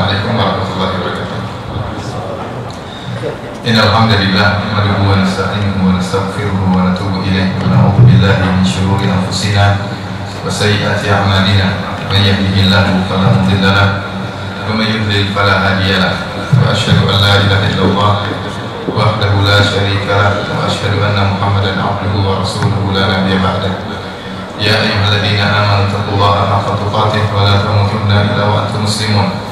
Assalamualaikum warahmatullahi wabarakatuh. Innal hamdalillah nahmaduhu wa nasta'inuhu wa nastaghfiruhu wa natubu ilaihi wa na'udzu billahi min shururi anfusina wa sayyiati a'malina. Man yahdihillahu fala mudilla lahu wa man yudlil fala hadiya lahu. Wa asyhadu an la ilaha illallah wahdahu la syarika lahu wa asyhadu anna Muhammadan abduhu wa rasuluhu la nabiyya ba'dahu. Ya ayyuhalladzina amanu taqullaha haqqa tuqatih wa la tamutunna illa wa antum muslimun.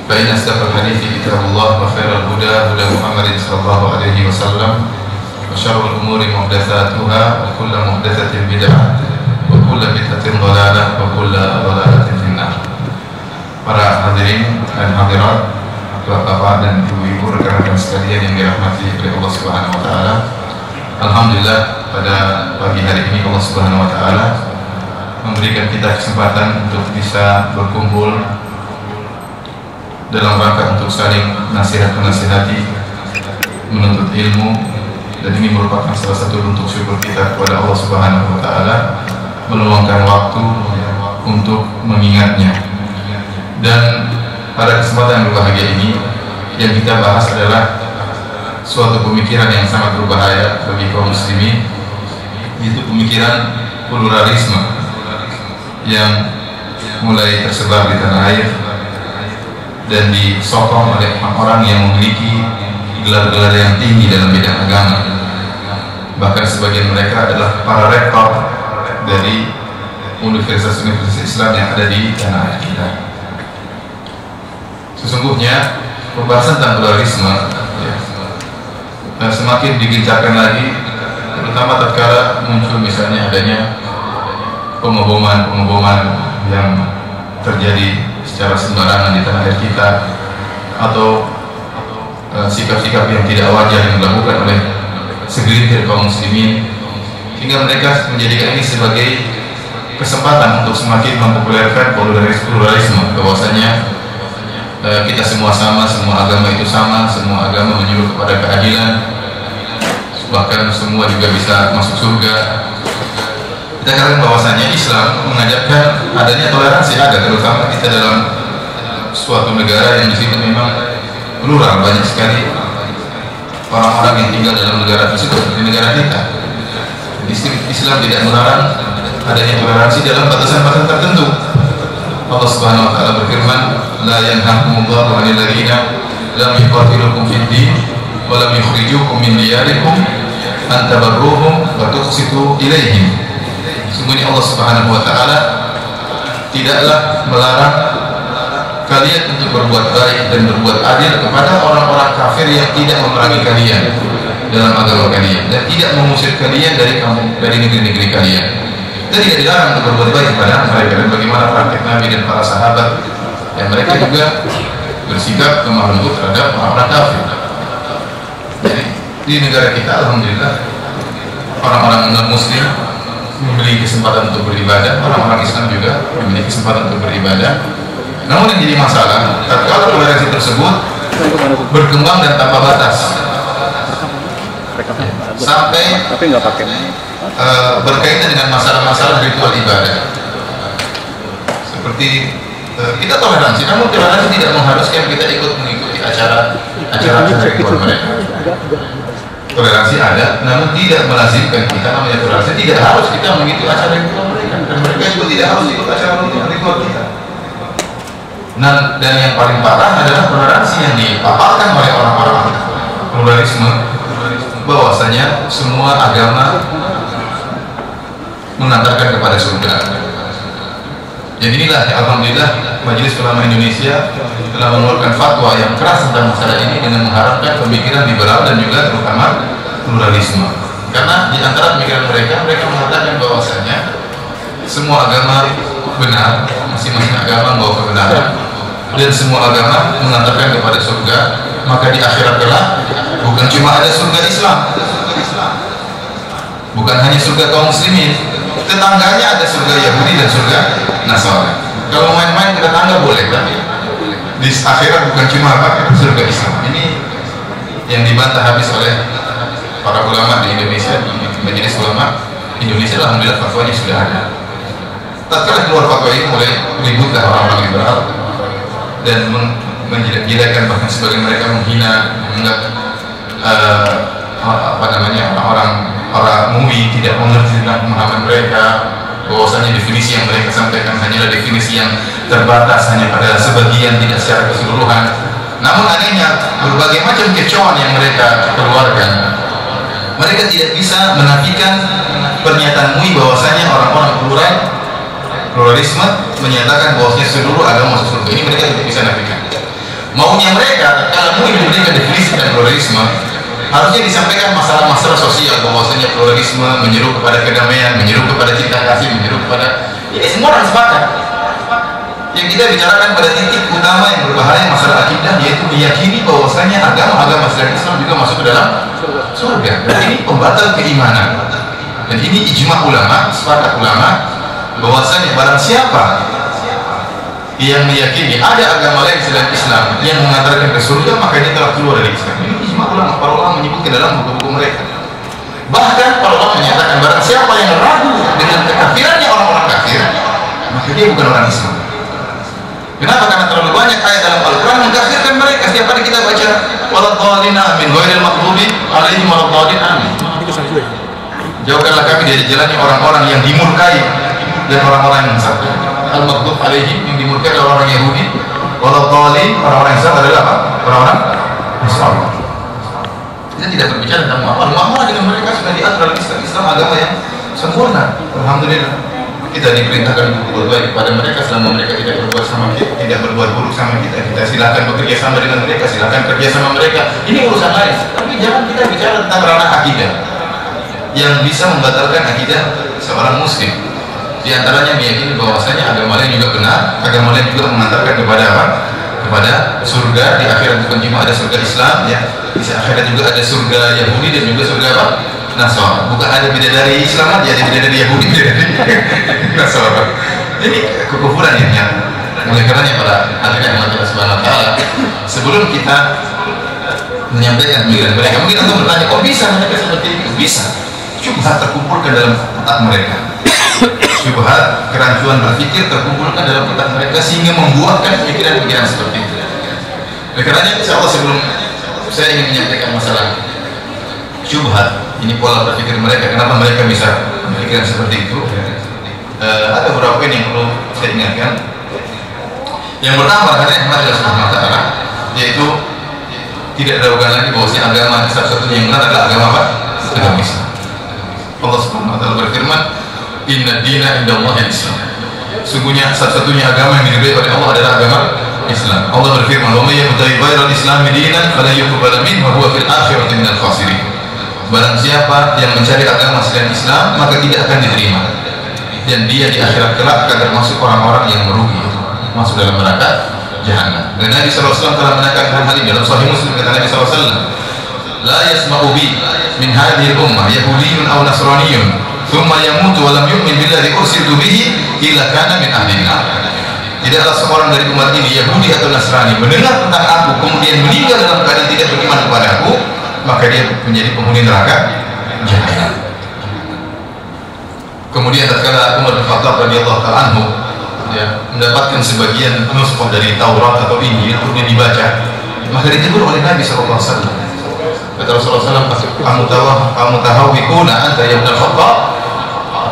Fa inna asdaqal hadithi kitabullah wa khairal huda huda Muhammadin sallallahu alaihi wasallam wa syarrul umuri muhdatsatuha wa kullu muhdatsatin bid'ah wa kullu bid'atin dhalalah wa kullu dhalalatin finnar. Para hadirin dan hadirat, Bapak dan Ibu-ibu, rekan-rekan sekalian yang dirahmati oleh Allah Subhanahu wa taala. Alhamdulillah, pada pagi hari ini Allah Subhanahu wa taala memberikan kita kesempatan untuk bisa berkumpul dalam rangka untuk saling nasihat-menasihati, menuntut ilmu, dan ini merupakan salah satu bentuk syukur kita kepada Allah Subhanahu wa taala, meluangkan waktu untuk mengingatnya. Dan pada kesempatan yang berbahagia ini yang kita bahas adalah suatu pemikiran yang sangat berbahaya bagi kaum muslimin, yaitu pemikiran pluralisme yang mulai tersebar di tanah air dan disokong oleh orang-orang yang memiliki gelar-gelar yang tinggi dalam bidang agama. Bahkan sebagian mereka adalah para rektor dari universitas-universitas Islam yang ada di tanah air kita. Sesungguhnya pembahasan tentang pluralisme semakin digencarkan lagi, terutama tatkala muncul misalnya adanya pengeboman yang terjadi secara sembarangan di tanah air kita, atau sikap-sikap yang tidak wajar yang dilakukan oleh segelintir kaum muslimin, sehingga mereka menjadikan ini sebagai kesempatan untuk semakin mempopulerkan pluralisme, bahwasanya kita semua sama, semua agama itu sama, semua agama menyuruh kepada keadilan, bahkan semua juga bisa masuk surga. Kita katakan bahwasanya Islam mengajarkan adanya toleransi, ada, terutama kita dalam suatu negara yang di situ memang plural, banyak sekali orang-orang yang tinggal dalam negara tersebut, seperti negara kita. Islam tidak melarang adanya toleransi dalam batasan-batasan tertentu. Allah Subhanahu wa taala berfirman, la yanhakumullahu 'anil ladzina lam yuqatilukum fid din wa lam yukhrijukum min diyarikum an tabarruhum wa tuqsitu ilaihim. Sungguhnya Allah Subhanahu wa taala tidaklah melarang kalian untuk berbuat baik dan berbuat adil kepada orang-orang kafir yang tidak memerangi kalian dalam agama kalian dan tidak mengusir kalian dari negeri-negeri kalian. Kita tidak dilarang untuk berbuat baik kepada mereka, dan bagaimana praktik Nabi dan para sahabat yang mereka juga bersikap lemah lembut terhadap orang-orang kafir. Jadi di negara kita alhamdulillah orang-orang non-muslim memiliki kesempatan untuk beribadah, orang-orang Islam juga memiliki kesempatan untuk beribadah. Namun yang jadi masalah, tatkala toleransi tersebut berkembang dan tanpa batas sampai berkaitan dengan masalah-masalah ritual ibadah. Seperti kita toleransi, namun toleransi tidak mengharuskan kita mengikuti acara ritual mereka. Toleransi ada, namun tidak melazimkan kita, namanya toleransi tidak harus kita mengikuti acara ritual mereka, dan mereka juga tidak harus ikut acara ritual kita. Dan yang paling parah adalah toleransi yang dipaparkan oleh orang-orang pluralisme, bahwasanya semua agama mengantarkan kepada surga. Jadi inilah alhamdulillah Majelis Ulama Indonesia telah mengeluarkan fatwa yang keras tentang masalah ini dengan mengharapkan pemikiran liberal dan juga terutama pluralisme. Karena di antara pemikiran mereka mengatakan bahwasanya semua agama benar, masing-masing agama membawa kebenaran, dan semua agama mengantarkan kepada surga. Maka di akhirat kelak bukan cuma ada surga Islam, bukan hanya surga kaum muslimin, tetangganya ada surga Yahudi dan surga Nasrani. Kalau main-main ke tetangga boleh, tapi di akhirat bukan cuma surga Islam. Ini yang dibantah habis oleh para ulama di Indonesia, di Majelis Ulama Indonesia. Alhamdulillah fatwanya sudah ada. Tatkala keluar fatwa ini mulai ributlah orang-orang liberal dan menjelek-jelekan, bahkan sebagian mereka menghina, menganggap orang MUI tidak mengerti tentang pemahaman mereka, bahwasanya definisi yang mereka sampaikan hanyalah definisi yang terbatas, hanya pada sebagian, tidak secara keseluruhan. Namun anehnya, berbagai macam kecoan yang mereka keluarkan, mereka tidak bisa menafikan pernyataan MUI bahwasanya orang-orang pluralisme menyatakan bahwasanya seluruh agama masuk surga. Ini mereka tidak bisa nafikan. Maunya mereka, kalau MUI memberikan definisi dan pluralisme, harusnya disampaikan masalah-masalah sosial, bahwasanya pluralisme menyeru kepada kedamaian, menyeru kepada cinta kasih, menyeru kepada ini semua orang sepakat. Yang kita bicarakan pada titik utama yang berbahaya masalah akidah, yaitu meyakini bahwasanya agama-agama selain Islam juga masuk ke dalam surga. Dan ini pembatal keimanan. Dan ini ijma ulama, sepakat ulama, bahwasanya barang siapa yang meyakini ada agama lain selain Islam yang mengantarkan ke surga, maka dia telah keluar dari Islam. Ini ijma ulama, para ulama menyebutkan dalam buku-buku mereka. Bahkan para ulama menyatakan barang siapa yang ragu dengan kekafirannya orang-orang kafir, maka dia bukan orang Islam. Kenapa? Karena terlalu banyak ayat dalam Al-Quran mengkafirkan mereka. Setiap hari kita baca waladhdallin amin, ghairil maghdubi alaihim waladhdallin amin. Jauhkanlah kami dari jalannya orang-orang yang dimurkai dan orang-orang yang satu. Al-maghdub alaihim, yang dimurkai oleh orang Yahudi, waladhdallin, orang-orang yang satu adalah apa? Orang-orang Islam. Kita tidak berbicara tentang muamalah dengan mereka sudah diatur dalam Islam. Islam agama yang sempurna. Alhamdulillah. Kita diperintahkan untuk berbuat baik kepada mereka selama mereka tidak berbuat sama kita, tidak berbuat buruk sama kita. Kita silakan bekerja sama dengan mereka, silakan kerja sama mereka. Ini urusan lain. Tapi jangan kita bicara tentang ranah akidah yang bisa membatalkan akidah seorang muslim. Di antaranya meyakini bahwasanya agama lain juga benar, agama lain juga mengantarkan kepada apa? Kepada surga. Di akhirat bukan cuma ada surga Islam, ya. Di akhirat juga ada surga Yahudi dan juga surga apa? Nasara. Bukan ada bidadari Islam aja, ada bidadari Yahudi, bidadari Nasara. Ini kekufuran yang nyata. Oleh karenanya para hadirin Allah Subhanahu wa taala, sebelum kita menyampaikan pemikiran mereka, mungkin antum bertanya, kok bisa mereka seperti itu? Bisa. Syubhat terkumpulkan dalam otak mereka. Syubhat, kerancuan berpikir terkumpulkan dalam otak mereka sehingga membuahkan pemikiran-pemikiran seperti itu. Oleh karenanya, insyaallah sebelum saya ingin menyampaikan masalah syubhat, ini pola berpikir mereka, kenapa mereka bisa berpikiran seperti itu, ada beberapa poin yang perlu saya ingatkan. Yang pertama, karena Allah Subhanahu wa taala, yaitu tidak diragukan lagi bahwasanya agama satu-satunya yang benar adalah agama apa? Agama Islam. Allah Subhanahu wa taala berfirman, "Inna dina indallahi Islam." Sungguhnya satu-satunya agama yang diridhai oleh Allah adalah agama Islam. Allah berfirman, "Wa may yabtaghi ghairal islami dinan fala yuqbal minhu wa huwa fil akhirati minal khasirin." Barang siapa yang mencari agama selain Islam, maka tidak akan diterima, dan dia di akhirat kelak akan termasuk orang-orang yang merugi, masuk dalam neraka jahanam. Dan Nabi SAW telah menekankan hal ini dalam Sahih Muslim. Kata Nabi SAW, "La yasma'u bi min hadhihi al-ummah yahudiyyun aw nasraniyyun thumma yamutu wa lam yu'min billadhi ursiltu bihi illa kana min ahli an-nar." Tidaklah seorang dari umat ini, Yahudi atau Nasrani, mendengar tentang aku kemudian meninggal dalam keadaan tidak beriman kepada aku, maka dia menjadi penghuni neraka jahanam. Kemudian tatkala Umar bin Khattab radhiyallahu ta'ala anhu mendapatkan sebagian nuskah dari Taurat atau Injil untuk dibaca, maka ditegur oleh Nabi sallallahu alaihi wasallam. Kata Rasulullah SAW, "Kamu tahawikuna anta ya Ibnu Khattab?"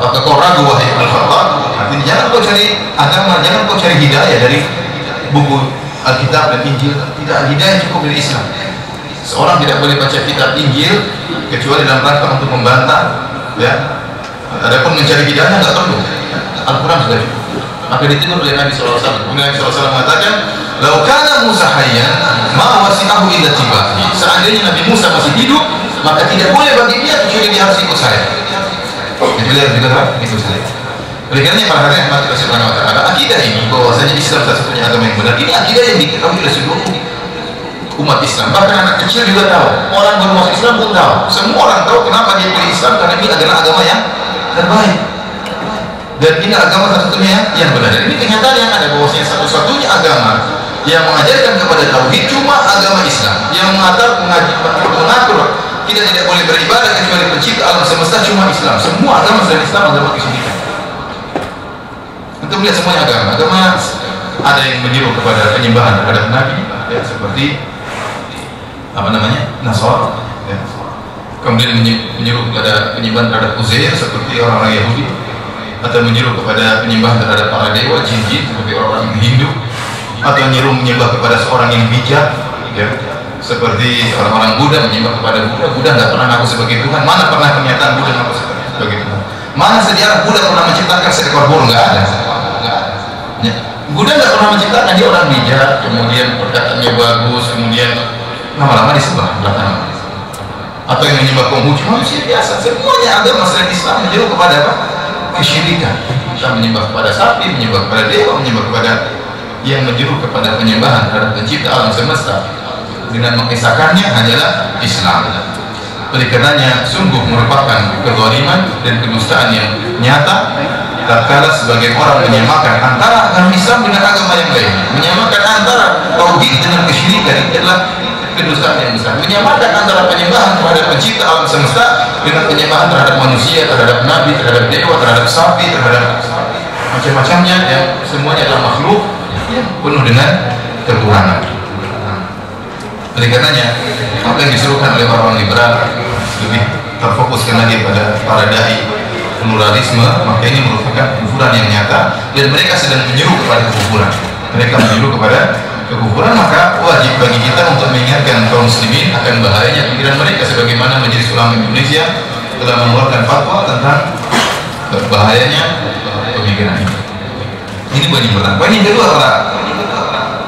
Apakah kau ragu wahai Ibnu Khattab? Artinya jangan kau cari agama, jangan kau cari hidayah dari buku Alkitab dan Injil. Tidak, hidayah cukup dari Islam. Seorang tidak boleh baca kitab Injil kecuali dalam rangka untuk membantah, ya. Adapun mencari hidayah nggak perlu. Al-Quran sudah cukup. Maka ditegur oleh Nabi SAW. Nabi SAW mengatakan, "Lau kana Musa hayyan, ma wasi'ahu illa tibahi." Seandainya Nabi Musa masih hidup, maka tidak boleh bagi dia kecuali dia harus ikut saya. Kecuali harus ikut saya. Oleh karena para hadirin Allah Subhanahu wa taala, akidah ini bahwasanya Islam satu-satunya agama yang benar, ini akidah yang diketahui oleh seluruh umat Islam. Bahkan anak kecil juga tahu, orang baru masuk Islam pun tahu. Semua orang tahu kenapa dia pilih Islam, karena ini adalah agama yang terbaik. Dan ini agama satu-satunya yang benar. Dan ini kenyataan yang ada bahwasanya satu-satunya agama yang mengajarkan kepada tauhid cuma agama Islam. Yang mengatur kita tidak boleh beribadah kecuali pencipta alam semesta cuma Islam. Semua agama selain Islam agama kesyirikan. Untuk melihat semuanya agama ada yang menyuruh kepada penyembahan terhadap Nabi, ya, seperti apa namanya, Nasara, ya. Kemudian menyuruh kepada penyembahan terhadap Uzair seperti orang-orang Yahudi, atau menyuruh kepada penyembahan terhadap para dewa, jin-jin seperti orang-orang Hindu, atau menyembah kepada seorang yang bijak, ya, seperti orang-orang Buddha menyembah kepada Buddha. Buddha nggak pernah ngaku sebagai Tuhan. Mana pernah pernyataan Buddha ngaku sebagai Tuhan? Mana sejarah Buddha pernah menciptakan seekor burung? Nggak ada. Ya. Buddha nggak pernah menciptakan, dia orang bijak, kemudian perkataannya bagus, kemudian lama-lama disembah belakangan. Atau yang menyembah Konghucu, manusia biasa. Semuanya agama selain Islam menyeru kepada apa? Kesyirikan. Kita menyembah kepada sapi, menyembah kepada dewa, menyembah kepada yang menyeru kepada penyembahan terhadap pencipta alam semesta dengan mengisahkannya hanyalah Islam. Oleh karenanya sungguh merupakan kezaliman dan kedustaan yang nyata tatkala sebagian orang menyamakan antara agama Islam dengan agama yang lain, menyamakan antara tauhid dengan kesyirikan. Itu adalah kedustaan yang besar. Menyamakan antara penyembahan terhadap pencipta alam semesta dengan penyembahan terhadap manusia, terhadap nabi, terhadap dewa, terhadap sapi, terhadap macam-macamnya, yang semuanya adalah makhluk yang penuh dengan kekurangan. Oleh karenanya apa yang disuruhkan oleh orang liberal lebih terfokuskan lagi pada para dai pluralisme, maka ini merupakan kekufuran yang nyata dan mereka sedang menyeru kepada kekufuran. Mereka menyeru kepada kekufuran, maka wajib bagi kita untuk mengingatkan kaum muslimin akan bahayanya pikiran mereka, sebagaimana Majelis Ulama Indonesia telah mengeluarkan fatwa tentang bahayanya pemikiran ini. Ini poin yang pertama. Poin yang kedua, para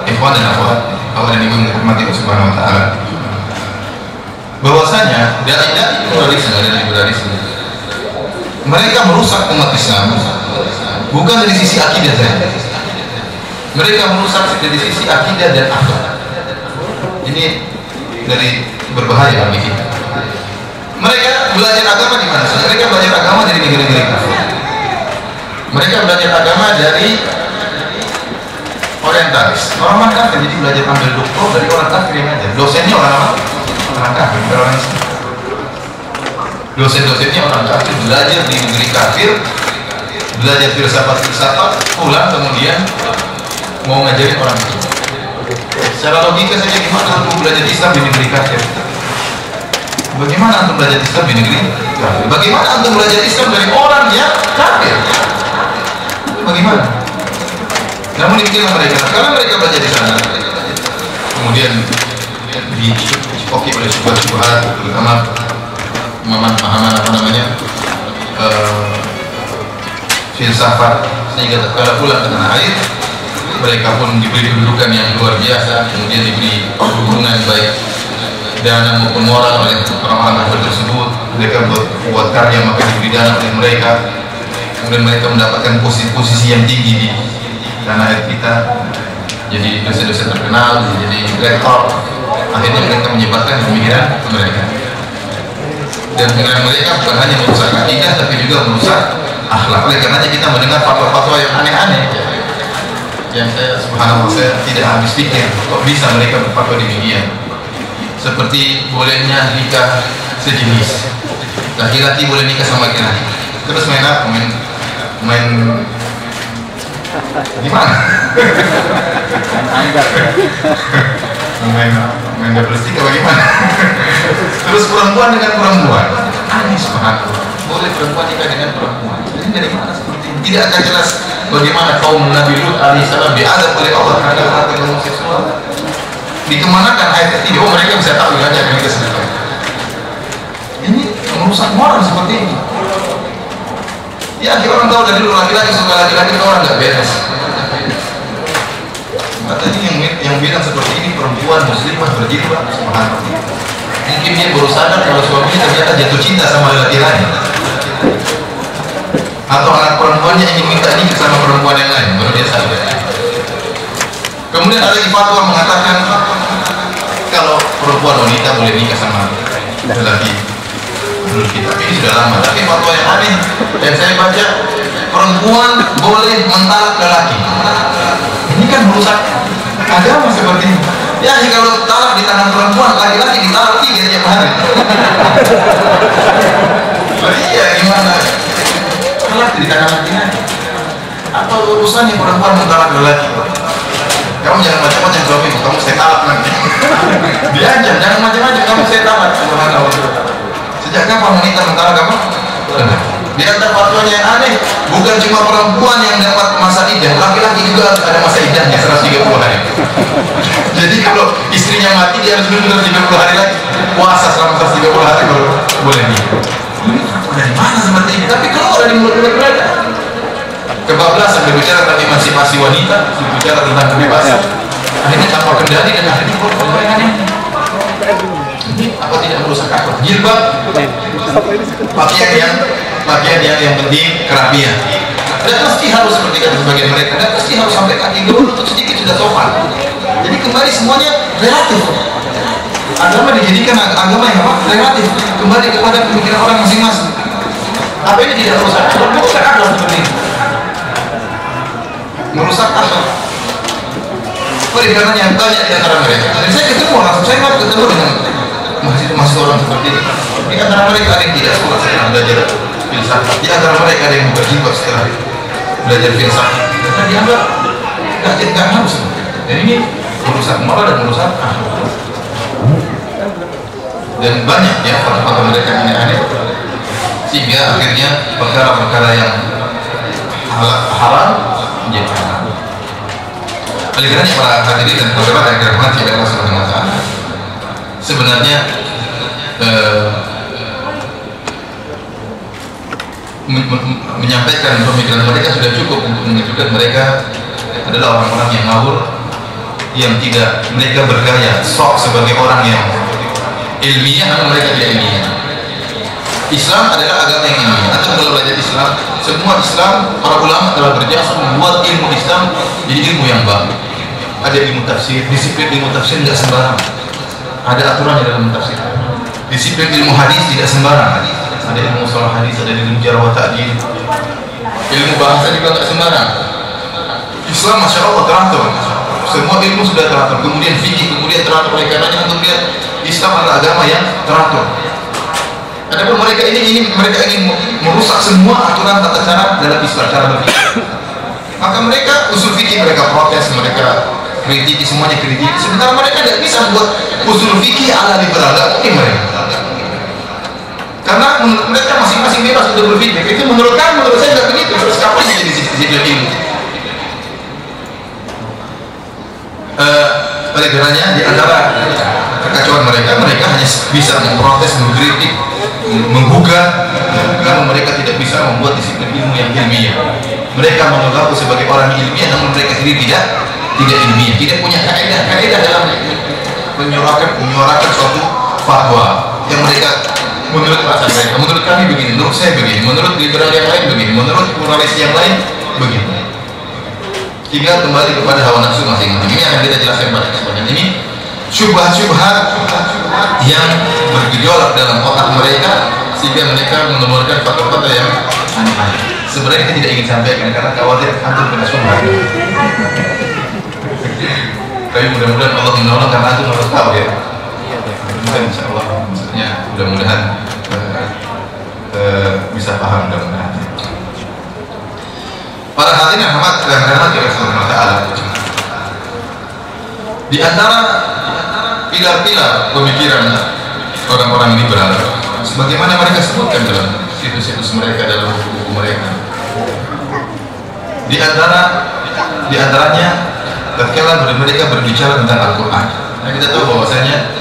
ikhwan dan akhwat, Allah dan ibu yang dirahmati Allah Subhanahu wa taala, bahwasanya dai-dai pluralisme dan liberalisme mereka merusak umat Islam bukan dari sisi akidah saja. Mereka merusak dari sisi akidah dan akhlak. Ini dari berbahaya bagi kita. Mereka belajar agama di mana saja? Mereka belajar agama dari negeri-negeri kafir. Mereka belajar agama dari orientalis. Orang kafir, jadi belajar ambil doktor dari orang kafir yang aja. Dosennya orang apa? Orang kafir, bukan orang Islam. Dosen-dosennya orang kafir, belajar di negeri kafir, belajar filsafat, pulang kemudian mau ngajarin orang itu. Secara logika saja, gimana antum belajar Islam di negeri kafir? Bagaimana antum belajar Islam di negeri kafir? Bagaimana antum belajar Islam dari orang yang kafir? Bagaimana? Namun demikian mereka, karena mereka belajar di sana, kemudian dicokoki oleh syubhat-syubhat, terutama pemahaman apa namanya filsafat, sehingga tatkala pulang ke tanah air mereka pun diberi kedudukan yang luar biasa, kemudian diberi dukungan baik dana maupun moral oleh orang-orang kafir tersebut. Mereka buat karya maka diberi dana oleh mereka, kemudian mereka mendapatkan posisi yang tinggi di tanah air kita, jadi dosen-dosen terkenal, jadi rektor. Akhirnya mereka menyebarkan pemikiran mereka, dan pemikiran mereka bukan hanya merusak akidah tapi juga merusak akhlak. Oleh karenanya kita mendengar fatwa-fatwa yang aneh-aneh yang saya subhanallah saya tidak habis pikir kok bisa mereka berfatwa demikian. Seperti bolehnya nikah sejenis, laki-laki boleh nikah sama laki-laki, terus main apa? Main gimana? main double stick apa gimana? Terus perempuan dengan perempuan, aneh subhanallah. Boleh perempuan nikah dengan perempuan, ini dari mana seperti ini? Tidak akan jelas bagaimana kaum Nabi Lut alaihissalam diadab oleh Allah terhadap hati homoseksual. Dikemanakan ayat ini? Oh, mereka bisa tahu aja mereka sedang. Ini merusak moral seperti ini. Ya, orang tahu dari dulu laki-laki suka laki-laki, orang nggak beres. Katanya yang bilang seperti ini perempuan muslimah berjilbab, subhanallah. Mungkin dia baru sadar kalau suaminya ternyata jatuh cinta sama laki lain, atau anak perempuannya ingin minta nikah sama perempuan yang lain, baru dia sadar. Kemudian ada fatwa mengatakan kalau perempuan wanita boleh nikah sama laki-laki. Menurut kita ini sudah lama, tapi fatwa yang aneh yang saya baca, perempuan boleh mentalak lelaki. Ini kan merusak agama seperti ini. Ya, kalau talak di tangan perempuan, laki-laki ditalak 3 tiap hari. Iya, gimana? Talak di tangan laki-laki. Apa urusannya perempuan mentalak lelaki? Kamu jangan macam-macam suamimu, kamu saya talak nanti. Diajar, jangan macam-macam, kamu saya talak. Subhanallah. Sejak kapan wanita mentalak kamu? Di antara fatwanya yang aneh, bukan cuma perempuan yang dapat masa iddah, laki-laki juga ada masa iddahnya 130 hari. Jadi kalau istrinya mati dia harus nunggu 130 hari lagi, puasa selama 130 hari kalau boleh nih. Dari mana seperti ini? Tapi kalau ada di mulut-mulut mereka. Kebablasan berbicara tentang emansipasi wanita, berbicara tentang kebebasan, akhirnya tanpa kendali dan akhirnya mereka ini apa tidak merusak akhlak? Jilbab, pakaian yang penting kerapian. Dan mesti harus seperti kata sebagian mereka, dan mesti harus sampai kaki dulu untuk sedikit sudah sopan. Jadi kembali semuanya relatif. Agama dijadikan agama yang apa? Relatif. Kembali kepada pemikiran orang masing-masing. Apa ini tidak merusak akhlak? Merusak akhlak seperti ini. Merusak akhlak. Oleh karenanya banyak di antara mereka. Dan saya ketemu langsung, saya mau ketemu dengan masih orang seperti ini. Di antara mereka ada yang tidak sekolah setelah belajar filsafat. Di antara mereka ada yang berjiwa setelah belajar filsafat. Karena dianggap nggak harus. Dan ini merusak moral dan merusak akhlak. Dan banyak ya fatwa mereka aneh-aneh. Sehingga akhirnya perkara-perkara yang haram menjadi halal. Oleh karena para hadirin dan saudara yang dirahmati oleh Allah Subhanahu wa taala, sebenarnya menyampaikan pemikiran mereka sudah cukup untuk menunjukkan mereka adalah orang-orang yang ngawur, yang tidak mereka bergaya sok sebagai orang yang ilmiah, namun mereka tidak ilmiah. Islam adalah agama yang ilmiah. Atau kalau belajar Islam, semua Islam, para ulama telah berjasa membuat ilmu Islam jadi ilmu yang baik. Ada ilmu tafsir, disiplin ilmu tafsir tidak sembarang. Ada aturannya dalam tafsir. Disiplin ilmu hadis tidak sembarang. Ada ilmu salah hadis, ada ilmu jarh wa ta'dil. Ilmu bahasa juga tidak sembarang. Islam masya Allah teratur. Semua ilmu sudah teratur. Kemudian fikih, kemudian teratur. Oleh karenanya untuk lihat Islam adalah agama yang teratur. Adapun mereka ingin merusak semua aturan tata cara dalam Islam, cara berpikir. Maka mereka usul fikih mereka protes, mereka kritiki, semuanya kritiki. Sementara mereka tidak bisa buat usul fikih ala liberal, tidak mungkin mereka. Karena menurut mereka masing-masing bebas untuk berpikir. Itu menurut kami, menurut saya tidak begitu. Terus kapan jadi disiplin ilmu? Oleh karenanya di antara kekacauan mereka hanya bisa memprotes, mengkritik, menggugat, namun mereka tidak bisa membuat disiplin ilmu yang ilmiah. Mereka mengaku sebagai orang ilmiah, namun mereka sendiri tidak ilmiah, tidak punya kaidah dalam menyuarakan suatu fatwa yang mereka menurut perasaan mereka, menurut kami begini, menurut saya begini, menurut liberal yang lain begini, menurut pluralis yang lain begini. Hingga kembali kepada hawa nafsu masing-masing. Ini akan kita jelaskan pada kesempatan ini. Syubhat-syubhat yang bergejolak dalam otak mereka sehingga mereka mengeluarkan fatwa-fatwa yang aneh-aneh. Sebenarnya kita tidak ingin sampaikan karena khawatir antum kena syubhat. Tapi mudah-mudahan Allah menolong karena antum harus tahu ya. Insya Allah, maksudnya mudah-mudahan bisa paham mudah-mudahan. Para hadirin yang rahmat dan rahmati Allah Subhanahu wa taala. Di antara pilar-pilar pemikiran orang-orang liberal, sebagaimana mereka sebutkan dalam situs-situs mereka, dalam buku-buku mereka, di antaranya tatkala mereka berbicara tentang Al-Quran. Nah, kita tahu bahwasanya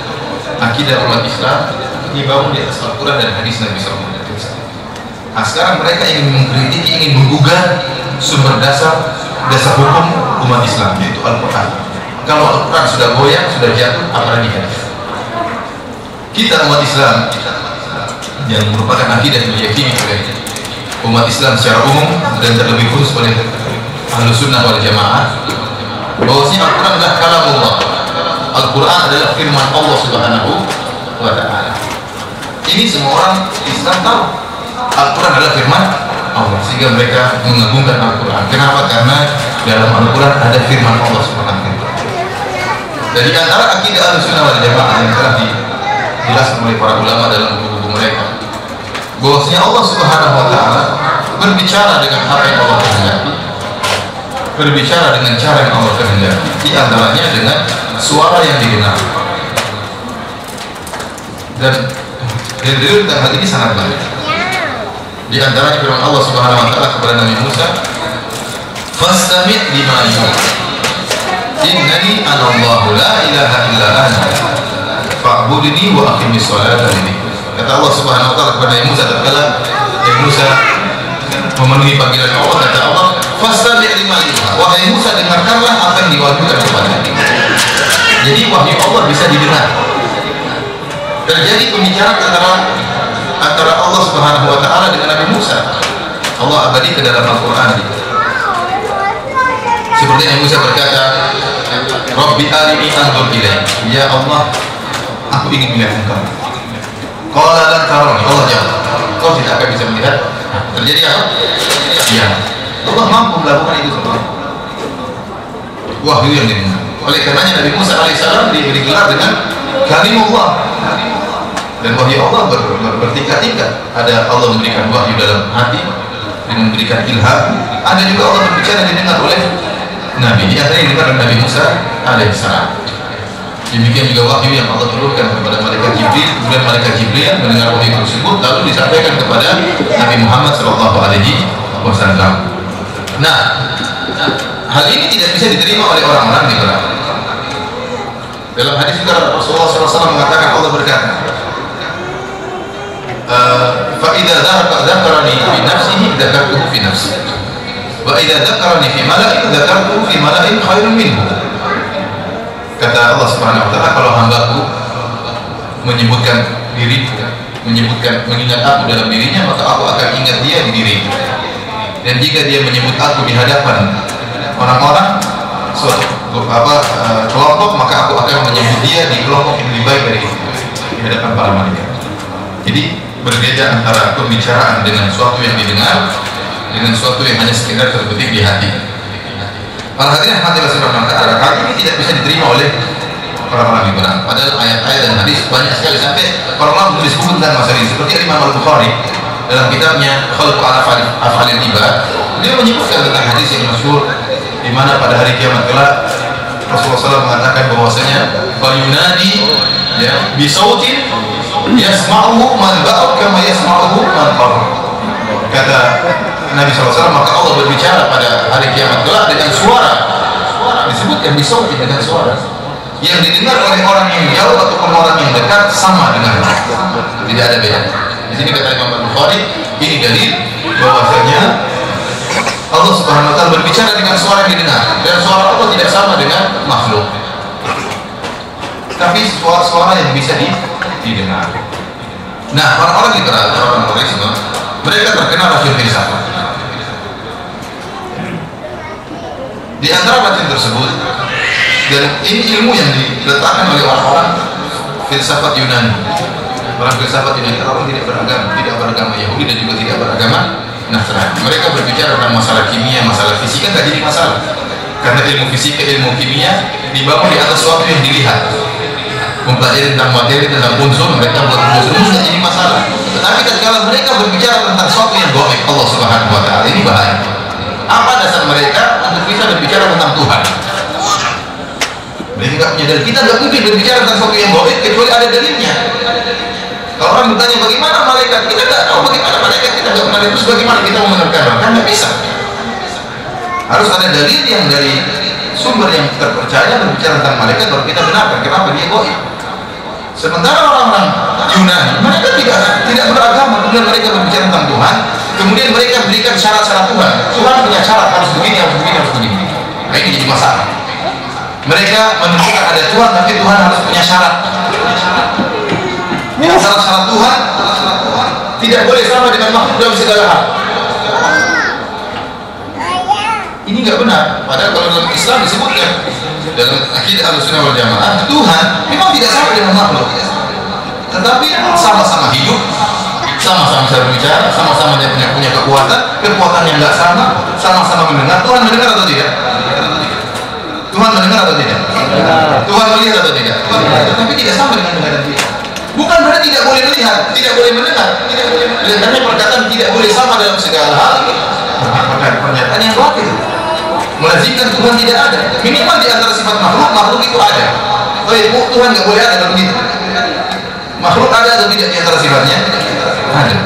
akidah umat Islam dibangun di atas Al-Quran dan hadis Nabi SAW. Nah, sekarang mereka ingin mengkritiki, ingin menggugat sumber dasar hukum umat Islam, yaitu Al-Quran. Kalau Al-Quran sudah goyang, sudah jatuh, apalagi hadis. Kita umat Islam yang merupakan akidah yang diyakini oleh umat Islam secara umum dan terlebih khusus oleh Ahlus Sunnah wal Jamaah, bahwasanya Al-Quran adalah kalamullah. Al-Quran adalah firman Allah Subhanahu wa taala. Ini semua orang Islam tahu. Al-Quran adalah firman Allah, sehingga mereka mengagungkan Al-Quran. Kenapa? Karena dalam Al-Quran ada firman Allah Subhanahu wa taala. Dari antara akidah Ahlussunnah wal Jamaah yang telah dijelaskan oleh para ulama dalam buku-buku mereka, bahwasanya Allah Subhanahu wa taala berbicara dengan apa yang Allah kehendaki, berbicara dengan cara yang Allah kehendaki, di antaranya dengan suara yang didengar. Dan dalil tentang hal ini sangat banyak. Di antaranya firman Allah Subhanahu wa taala kepada Nabi Musa, "Fastami' lima yuha. Innani ana Allahu la ilaha illa ana. Fa'budni wa aqimis sholata li." Kata Allah Subhanahu wa taala kepada Nabi Musa tatkala Nabi Musa memenuhi panggilan Allah, kata Allah, "Fastami' lima yuha." Wahai Musa, dengarkanlah apa yang diwahyukan kepadamu. Jadi wahyu Allah bisa didengar. Terjadi pembicaraan antara Allah Subhanahu wa taala dengan Nabi Musa. Allah abadi ke dalam Al-Qur'an. Seperti Nabi Musa berkata, "Rabbi arini anzur ilaik." Ya Allah, aku ingin melihat engkau. Qala lan tarani. Allah jawab, kau tidak akan bisa melihat. Terjadi apa? Ya. Allah mampu melakukan itu semua. Wahyu yang didengar. Oleh karenanya Nabi Musa alaihissalam diberi gelar dengan Kalimullah. Dan wahyu Allah bertingkat-tingkat. Ada Allah memberikan wahyu dalam hati dengan memberikan ilham. Ada juga Allah berbicara didengar oleh Nabi. Di antara yang didengar oleh Nabi Musa alaihissalam. Demikian juga wahyu yang Allah turunkan kepada malaikat Jibril. Kemudian malaikat Jibril mendengar wahyu tersebut lalu disampaikan kepada Nabi Muhammad SAW. Nah, hal ini tidak bisa diterima oleh orang-orang di neraka. Dalam hadis juga Rasulullah SAW mengatakan, Allah berkata, "Fa'idha dzakarani fi nafsihi dzakartuhu fi nafsi, wa idza dzakarani fi mala'in dzakartuhu fi mala'in khairun minhu." Kata Allah Subhanahu wa taala, kalau hambaku menyebutkan diriku, mengingat aku dalam dirinya, maka aku akan ingat dia di diriku. Dan jika dia menyebut aku di hadapan orang-orang kelompok, maka aku akan menyebut dia di kelompok yang lebih baik dari itu, di hadapan para malaikat. Jadi berbeda antara pembicaraan dengan suatu yang didengar dengan suatu yang hanya sekedar terbetik di hati. Para hadirin yang Allah Subhanahu wa taala, hal ini tidak bisa diterima oleh orang-orang liberal. Padahal ayat-ayat dan hadis banyak sekali, sampai para ulama menulis buku tentang masalah ini. Seperti Imam Al-Bukhari dalam kitabnya Khalqu Af'alil Ibad, dia menyebutkan tentang hadis yang masyhur di mana pada hari kiamat kelak Rasulullah SAW mengatakan bahwasanya fayunadi ya bisautin yasma'uhu man ba'u kama yasma'uhu man qarra. Kata Nabi SAW, maka Allah berbicara pada hari kiamat kelak dengan suara, disebutkan bisautin, dengan suara yang didengar oleh orang yang jauh ataupun orang yang dekat sama dengan tidak ada beda. Di sini kata Imam Al-Bukhari, ini dalil bahwasanya Allah Subhanahu wa taala berbicara dengan suara yang didengar, dan suara Allah tidak sama dengan makhluk, tapi suara yang bisa didengar. Nah, orang-orang liberal, orang Quraisy, mereka terkenal racun filsafat. Di antara racun tersebut, dan ini ilmu yang diletakkan oleh orang-orang filsafat Yunani. Orang filsafat Yunani, orang tidak beragama Yahudi dan juga tidak beragama Nasrani. Mereka berbicara tentang masalah kimia, masalah fisika, nggak jadi masalah. Karena ilmu fisika, ilmu kimia dibangun di atas sesuatu yang dilihat. Mempelajari tentang materi, tentang unsur, mereka buat rumus nggak jadi masalah. Tetapi ketika mereka berbicara tentang sesuatu yang gaib, Allah Subhanahu wa taala, ini bahaya. Apa dasar mereka untuk bisa berbicara tentang Tuhan? Mereka nggak punya dalil. Kita nggak mungkin berbicara tentang sesuatu yang gaib kecuali ada dalilnya. Kalau orang bertanya bagaimana malaikat, kita nggak tahu bagaimana malaikat, kita nggak pernah lihat, terus bagaimana kita mau menerangkan? Kan nggak bisa. Harus ada dalil yang dari sumber yang terpercaya berbicara tentang malaikat baru kita benarkan. Kenapa dia gaib? Sementara orang-orang Yunani, mereka tidak beragama, kemudian mereka berbicara tentang Tuhan, kemudian mereka berikan syarat-syarat Tuhan. Tuhan punya syarat, harus begini, harus begini, harus begini. Nah, ini jadi masalah. Mereka menentukan ada Tuhan, tapi Tuhan harus punya syarat. Yang syarat-syarat Tuhan tidak boleh sama dengan makhluk dalam segala hal. Ini nggak benar. Padahal kalau dalam Islam disebutkan dalam akidah Ahlussunnah wal Jamaah, Tuhan memang tidak sama dengan makhluk, tetapi sama-sama hidup, sama-sama bisa berbicara, sama-sama dia punya kekuatan yang nggak sama-sama mendengar. Tuhan mendengar atau tidak? Tuhan mendengar atau tidak? Tuhan melihat atau tidak? Tetapi tidak sama dengan pendengaran kita. Bukan berarti tidak boleh melihat, tidak boleh mendengar. Karena perkataan tidak boleh sama dalam segala hal, pernyataan yang batil. melazimkan Tuhan tidak ada. Minimal di antara sifat makhluk itu ada. Oh iya, Tuhan nggak boleh ada kalau begitu. Makhluk ada atau tidak di antara sifatnya? Ada.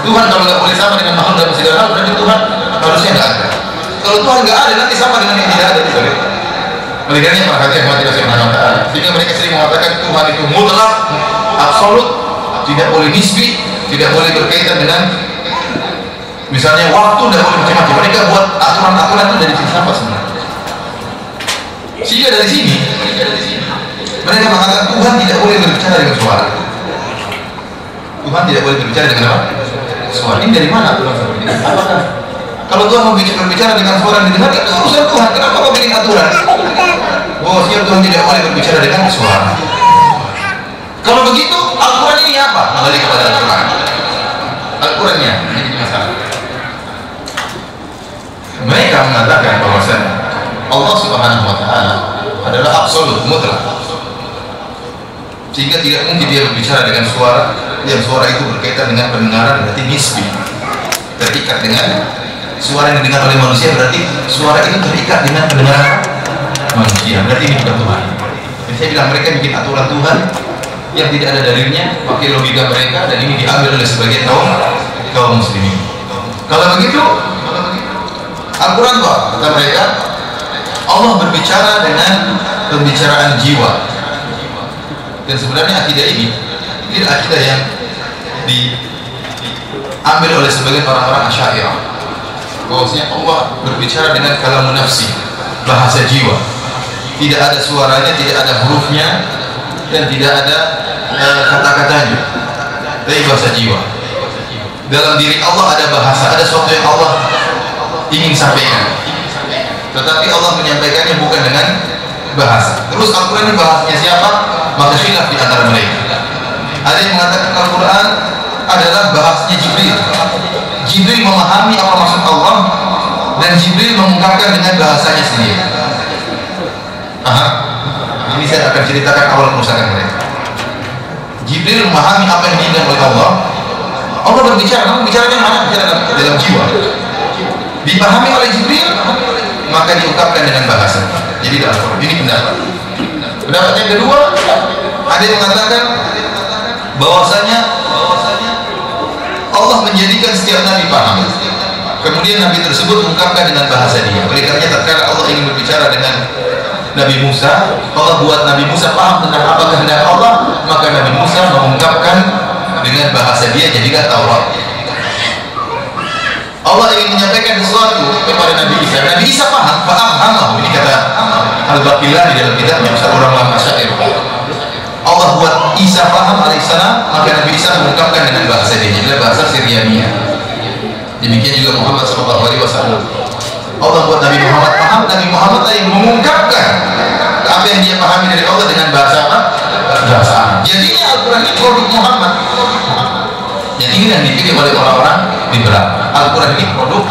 Tuhan kalau nggak boleh sama dengan makhluk dalam segala hal, berarti Tuhan harusnya nggak ada. Kalau Tuhan nggak ada, nanti sama dengan yang tidak ada. Oleh karenanya para hadirin yang dirahmati Allah Taala, sehingga mereka sering mengatakan Tuhan itu mutlak, absolut, tidak boleh nisbi, tidak boleh berkaitan dengan misalnya waktu, tidak boleh macam-macam. Mereka buat aturan-aturan itu dari sini apa sebenarnya? Sehingga dari sini mereka mengatakan Tuhan tidak boleh berbicara dengan suara. Tuhan tidak boleh berbicara dengan apa? Suara. Ini dari mana aturan seperti ini? Apakah kalau Tuhan mau berbicara dengan suara yang didengar, itu urusan Tuhan. Kenapa kau bikin aturan? Oh, siap, Tuhan tidak boleh berbicara dengan suara. Kalau begitu, Al-Quran ini apa? Kembali kepada Al-Quran. Al-Qurannya ini masalah. Mereka mengatakan bahwasanya Allah Subhanahu Wa Taala adalah absolut, mutlak, sehingga tidak mungkin dia berbicara dengan suara yang suara itu berkaitan dengan pendengaran, berarti nisbi, terikat dengan suara yang didengar oleh manusia, berarti suara itu terikat dengan pendengaran manusia, berarti ini bukan Tuhan. Jadi saya bilang mereka bikin aturan Tuhan yang tidak ada dalilnya, pakai logika mereka, dan ini diambil oleh sebagian kaum muslimin. Kalau begitu, Al-Quran kata mereka, Allah berbicara dengan pembicaraan jiwa. Dan sebenarnya akidah ini akidah yang diambil oleh sebagian orang-orang Asy'ariyah, bahwasanya Allah berbicara dengan kalamun nafsi, bahasa jiwa. Tidak ada suaranya, tidak ada hurufnya, dan tidak ada kata-katanya, tapi bahasa jiwa. Dalam diri Allah ada bahasa, ada sesuatu yang Allah ingin sampaikan, tetapi Allah menyampaikannya bukan dengan bahasa. Terus Al-Quran ini bahasanya siapa? Maka khilaf di antara mereka. Ada yang mengatakan Al-Quran adalah bahasanya Jibril. Jibril memahami apa maksud Allah, dan Jibril mengungkapkan dengan bahasanya sendiri. Ini saya akan ceritakan awal kerusakan mereka. Jibril memahami apa yang diinginkan oleh Allah. Allah berbicara, namun bicaranya mana? Bicara dalam jiwa. Dipahami oleh Jibril, maka diungkapkan dengan bahasa. Jadi dalam Al-Quran ini pendapat. Pendapat yang kedua, ada yang mengatakan bahwasanya Allah menjadikan setiap nabi paham. Kemudian nabi tersebut mengungkapkan dengan bahasa dia. Oleh karenanya tatkala Allah ingin berbicara dengan Nabi Musa, Allah buat Nabi Musa paham tentang apa kehendak Allah, maka Nabi Musa mengungkapkan dengan bahasa dia, jadilah Taurat. Allah ingin menyampaikan sesuatu kepada Nabi Isa. Nabi Isa paham, paham. Ini kata Al-Baqillah di dalam kitabnya orang lama Asy'ariyah. Allah buat Isa paham alaihissalam, maka Nabi Isa mengungkapkan dengan bahasa dia, jadilah bahasa Syriania. Demikian juga Muhammad SAW. Allah buat Nabi Muhammad paham, Nabi Muhammad yang mengungkapkan apa yang dia pahami dari Allah dengan bahasa apa? Bahasa Arab. Jadinya Al-Quran ini produk Muhammad. Yang ini yang dipilih oleh orang-orang liberal. Al-Quran ini produk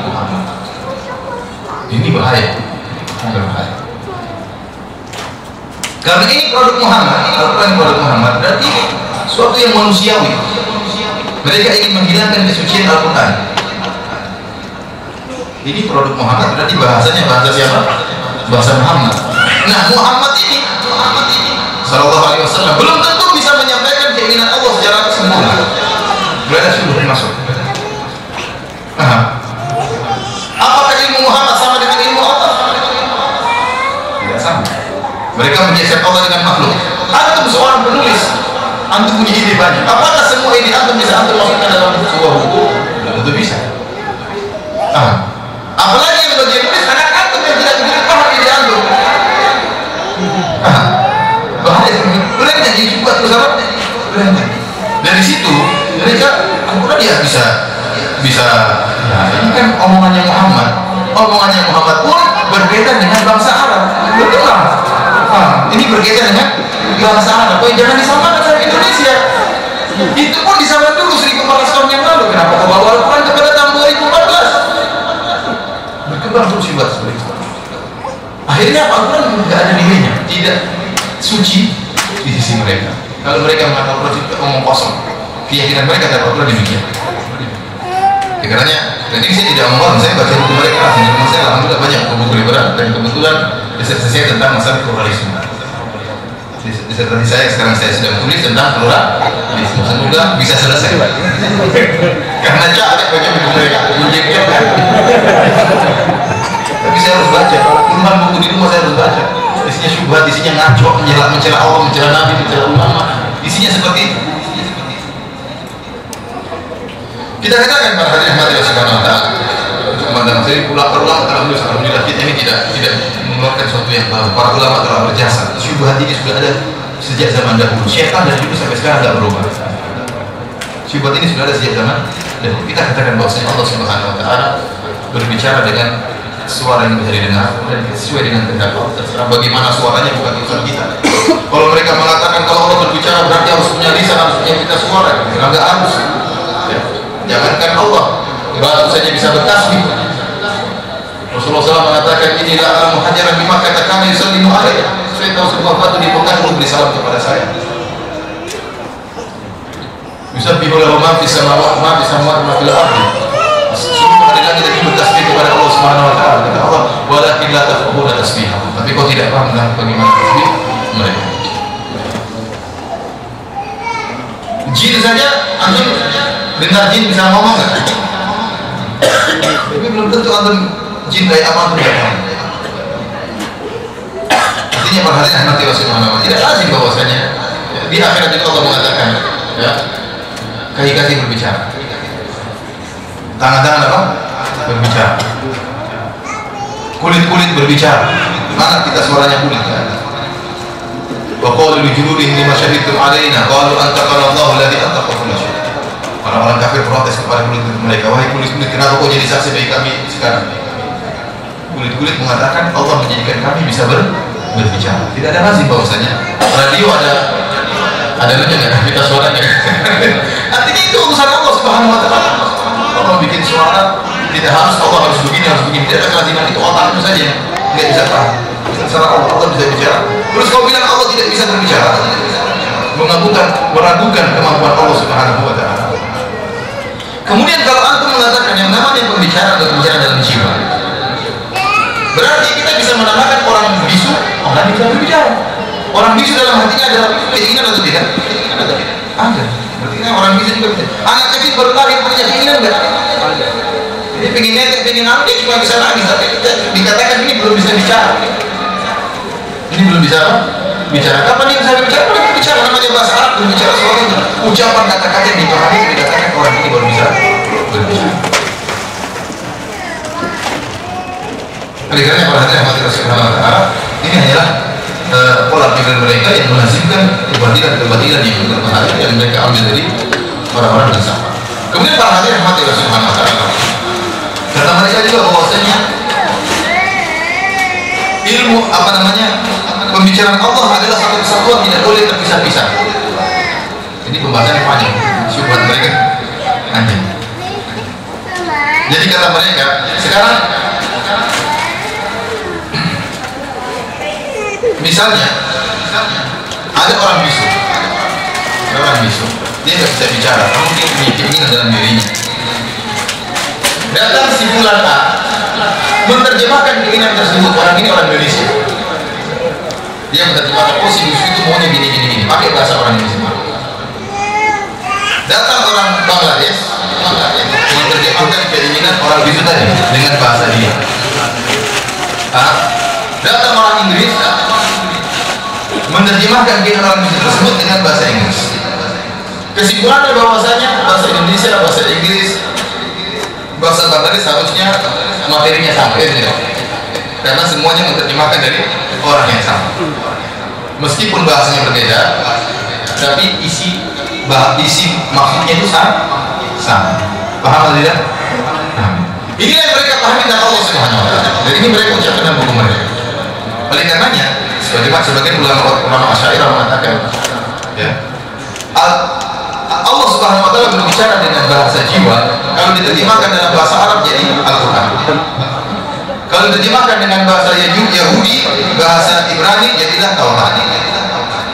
Muhammad. Ini bahaya. Berbahaya. Karena ini produk Muhammad, Al-Quran produk Muhammad, berarti suatu yang manusiawi. Mereka ingin menghilangkan kesucian Al-Quran. Ini produk Muhammad, berarti bahasanya bahasa siapa? Bahasa Muhammad. Nah, Muhammad ini Sallallahu Alaihi Wasallam belum tentu bisa menyampaikan keinginan Allah secara sempurna. Berada sudah masuk. Apakah ilmu Muhammad sama dengan ilmu Allah? Tidak sama. Mereka menyesuaikan Allah dengan makhluk. Antum seorang penulis, antum punya ide banyak. Apakah semua ide antum bisa antum masukkan dalam sebuah buku? Tidak tentu bisa. Apalagi yang bagian tulis anak antum yang tidak begitu paham ide antum. Bahaya. Mereka jadi juga terus apa? Dari situ mereka Al-Quran ya bisa ya, ini kan omongannya Muhammad pun berbeda dengan bangsa Arab. Betul lah. Ini berkaitan dengan bahasa Arab. Oh, jangan disamakan dengan Indonesia. Itu pun disamakan dulu 1400 tahun yang lalu. Kenapa kau bawa Al-Quran kepada tahun 2014? Berkembang terus juga seperti itu. Akhirnya Al-Quran tidak ada nilainya, tidak suci di sisi mereka. Kalau mereka mengatakan Al-Quran itu omong kosong, keyakinan mereka terhadap Al-Quran demikian. Karena Dan ini saya tidak ngomong, saya baca buku mereka. Di rumah saya alhamdulillah banyak buku liberal, dan kebetulan disertasi saya tentang masalah pluralisme. Disertasi saya sekarang saya sedang tulis tentang pluralisme. Semoga bisa selesai. Karena capek baca buku mereka, injeknya. Tapi saya harus baca. Puluhan buku di rumah saya harus baca. Isinya syubhat, isinya ngaco, mencela Allah, mencela Nabi, mencela ulama. Isinya seperti itu. Kita katakan para hadirin hadirat subhanahu wa ta'ala, memandang saya ulama alhamdulillah kita ini tidak mengeluarkan sesuatu yang baru. Para ulama telah berjasa. Syubhat ini sudah ada sejak zaman dahulu. Syaitan dari dulu sampai sekarang tidak berubah. Syubhat ini sudah ada sejak zaman dahulu. Kita katakan bahwasanya Allah subhanahu wa ta'ala berbicara dengan suara yang bisa didengar dan sesuai dengan kehendak Allah. Terserah bagaimana suaranya bukan urusan kita. Kalau mereka mengatakan kalau Allah berbicara berarti harus punya lisan, harus punya pita suara, enggak harus. Ya. Jangankan Allah, batu saja bisa bertasbih. Rasulullah SAW mengatakan inilah alam hajaran bima katakan yusallimu alaih. Saya tahu sebuah batu di Mekah beri salam kepada saya. Yusabbihu lahu ma fis samawati ma fil ardi. Semua ada langit dan bumi bertasbih kepada Allah Subhanahu wa taala. Kata Allah, walakin la tafqahuna tasbihahum. Tapi kau tidak paham tentang bagaimana tasbih mereka. Jin saja, antum dengar jin bisa ngomong nggak? Tapi belum tentu antum jin kayak apa antum tidak paham. Artinya perhatian nanti Rasulullah tidak lazim bahwasanya di akhirat itu Allah mengatakan, ya, kaki-kaki berbicara, tangan-tangan apa? Berbicara, kulit-kulit berbicara. Mana kita suaranya kulit? Wa qalu li juludihim lima syahidtum alaina qalu antaqana Allahu alladhi antaqa kulla syai'. Orang-orang kafir protes kepada kulit-kulit mereka, wahai kulit-kulit, kenapa kau jadi saksi bagi kami sekarang? Kulit-kulit mengatakan Allah menjadikan kami bisa berbicara. Tidak ada lazim bahwasanya radio ada nggak kita suaranya. Artinya itu urusan Allah Subhanahu wa taala. Allah bikin suara, tidak harus Allah harus begini, harus begini. Tidak ada kelaziman, itu otakmu saja nggak bisa paham. Secara Allah bisa bicara. Terus kau bilang Allah tidak bisa berbicara, meragukan kemampuan Allah Subhanahu wa taala. Kemudian kalau antum mengatakan yang namanya pembicara atau berbicara dalam jiwa, berarti kita bisa menamakan orang bisu, orang bisa berbicara. Orang bisu dalam hatinya ada keinginan atau tidak? Ada. Berarti orang bisu juga bisa. Anak kecil baru lahir punya keinginan enggak? Ada. Jadi pengen netek, pengen apa, dia cuma bisa nangis. Tapi kita dikatakan ini belum bisa bicara. Ini belum bisa apa? Bicara. Kapan dia bisa bicara? Kalau dia bicara namanya bahasa Arab, berbicara soal ucapan kata-kata yang dipahami, dikatakan orang ini baru bisa berbicara. Oleh karena perhatian hati Rasulullah SAW, ini hanyalah pola pikir mereka yang melazimkan kebatilan yang berbahaya yang mereka ambil dari orang-orang dan sahabat. Kemudian perhatian hati Rasulullah SAW, kata mereka juga bahwasanya ilmu pembicaraan Allah adalah satu kesatuan, tidak boleh terpisah-pisah. Ini pembahasan yang panjang, syubhat mereka panjang. Jadi kata mereka, sekarang misalnya ada orang bisu, dia nggak bisa bicara, namun dia punya keinginan dalam dirinya. Datang si fulan A menerjemahkan keinginan tersebut. Orang ini orang Indonesia, dia menerjemahkan, oh si bisu itu maunya gini, pakai bahasa orang Indonesia. Datang orang Bangladesh menerjemahkan keinginan orang bisu tadi dengan bahasa dia. Datang orang Inggris menerjemahkan keinginan orang bisu tersebut dengan bahasa Inggris. Kesimpulannya bahwasanya bahasa Indonesia, bahasa Inggris, bahasa Bangladesh harusnya materinya sama, ya, karena semuanya menerjemahkan dari orang yang sama. Meskipun bahasanya berbeda, tapi isi maksudnya itu sama. Paham atau tidak? Ini yang mereka pahami tentang Allah Subhanahu wa taala. Dan ini mereka ucapkan dalam buku mereka. Oleh karenanya, sebagian ulama Asy'ariyah mengatakan, ya, Allah Subhanahu wa taala berbicara dengan bahasa jiwa. Kalau diterjemahkan dalam bahasa Arab jadi Al-Qur'an. Kalau diterjemahkan dengan bahasa Yahudi, bahasa Ibrani jadilah Taurat.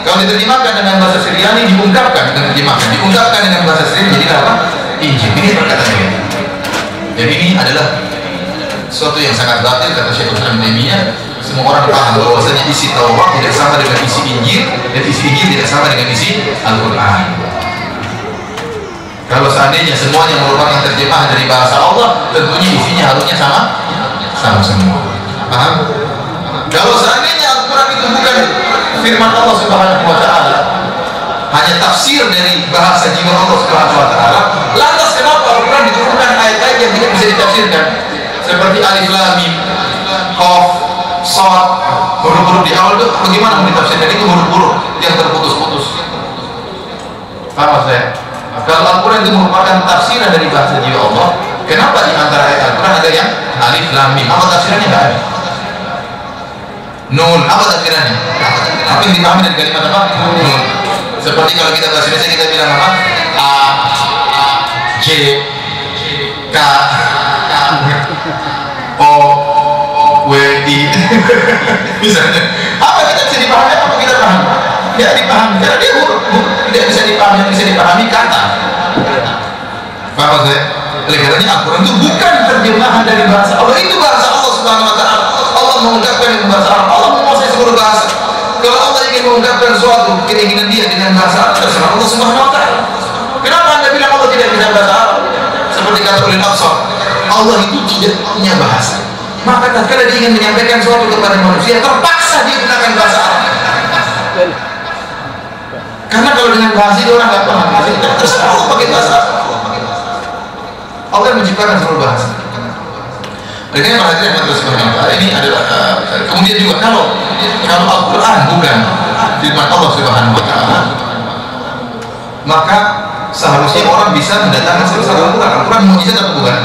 Kalau diterjemahkan dengan bahasa Syriani diungkapkan dengan bahasa Syriani jadilah apa? Injil. Ini perkataan mereka. Dan ini adalah sesuatu yang sangat batil, kata Syekhul Islam Taimiyah. Semua orang paham bahwasanya isi Taurat tidak sama dengan isi Injil, dan isi Injil tidak sama dengan isi Al-Quran. Kalau seandainya semuanya merupakan terjemahan dari bahasa Allah, tentunya isinya harusnya sama semua. Paham? Kalau seandainya Al-Quran itu bukan firman Allah Subhanahu wa Ta'ala, hanya tafsir dari bahasa jiwa Allah Subhanahu wa Ta'ala, lantas kenapa Al-Quran diturunkan ayat-ayat yang tidak bisa ditafsirkan? Seperti Alif Lam Mim, Qaf, Shad, huruf-huruf di awal itu bagaimana mau ditafsirkan? Itu huruf-huruf yang terputus-putus. Paham saya? Kalau Al-Quran itu merupakan tafsiran dari bahasa jiwa Allah, kenapa di antara ayat Al-Quran ada yang Alif Lam Mim? Apa tafsirannya? Nggak ada. Nun, apa tafsirannya? Apa yang dipahami dari kalimat apa? Nun. Seperti kalau kita bahasa Indonesia kita bilang apa? A, J, K, O, W, I. Misalnya, apa kita bisa dipahami? Apa kita paham? Tidak dipahami, karena dia huruf. Tidak bisa dipahami, yang bisa dipahami kata. Paham saya? Oleh karenanya Al-Quran itu bukan terjemahan dari bahasa Allah, itu bahasa Allah Subhanahu wa Ta'ala. Allah mengungkapkan dengan bahasa Arab. Allah menguasai seluruh bahasa. Kalau Allah ingin mengungkapkan suatu keinginan dia dengan bahasa Arab, terserah Allah Subhanahu wa Ta'ala. Kenapa Anda bilang Allah tidak bisa bahasa Arab? Seperti kata Ulil Absar, Allah itu tidak punya bahasa. Maka tatkala dia ingin menyampaikan suatu kepada manusia, terpaksa dia gunakan bahasa Arab. Karena kalau dengan bahasa itu orang nggak paham, terserah Allah pakai bahasa Arab. Allah yang menciptakan seluruh bahasa. Dengan perhatian Allah Subhanahu wa Ta'ala ini adalah kemudian juga kalau Al-Quran bukan firman Allah Subhanahu wa Ta'ala, maka seharusnya orang bisa mendatangkan sebesar Al-Quran. Al-Quran mukjizat atau bukan?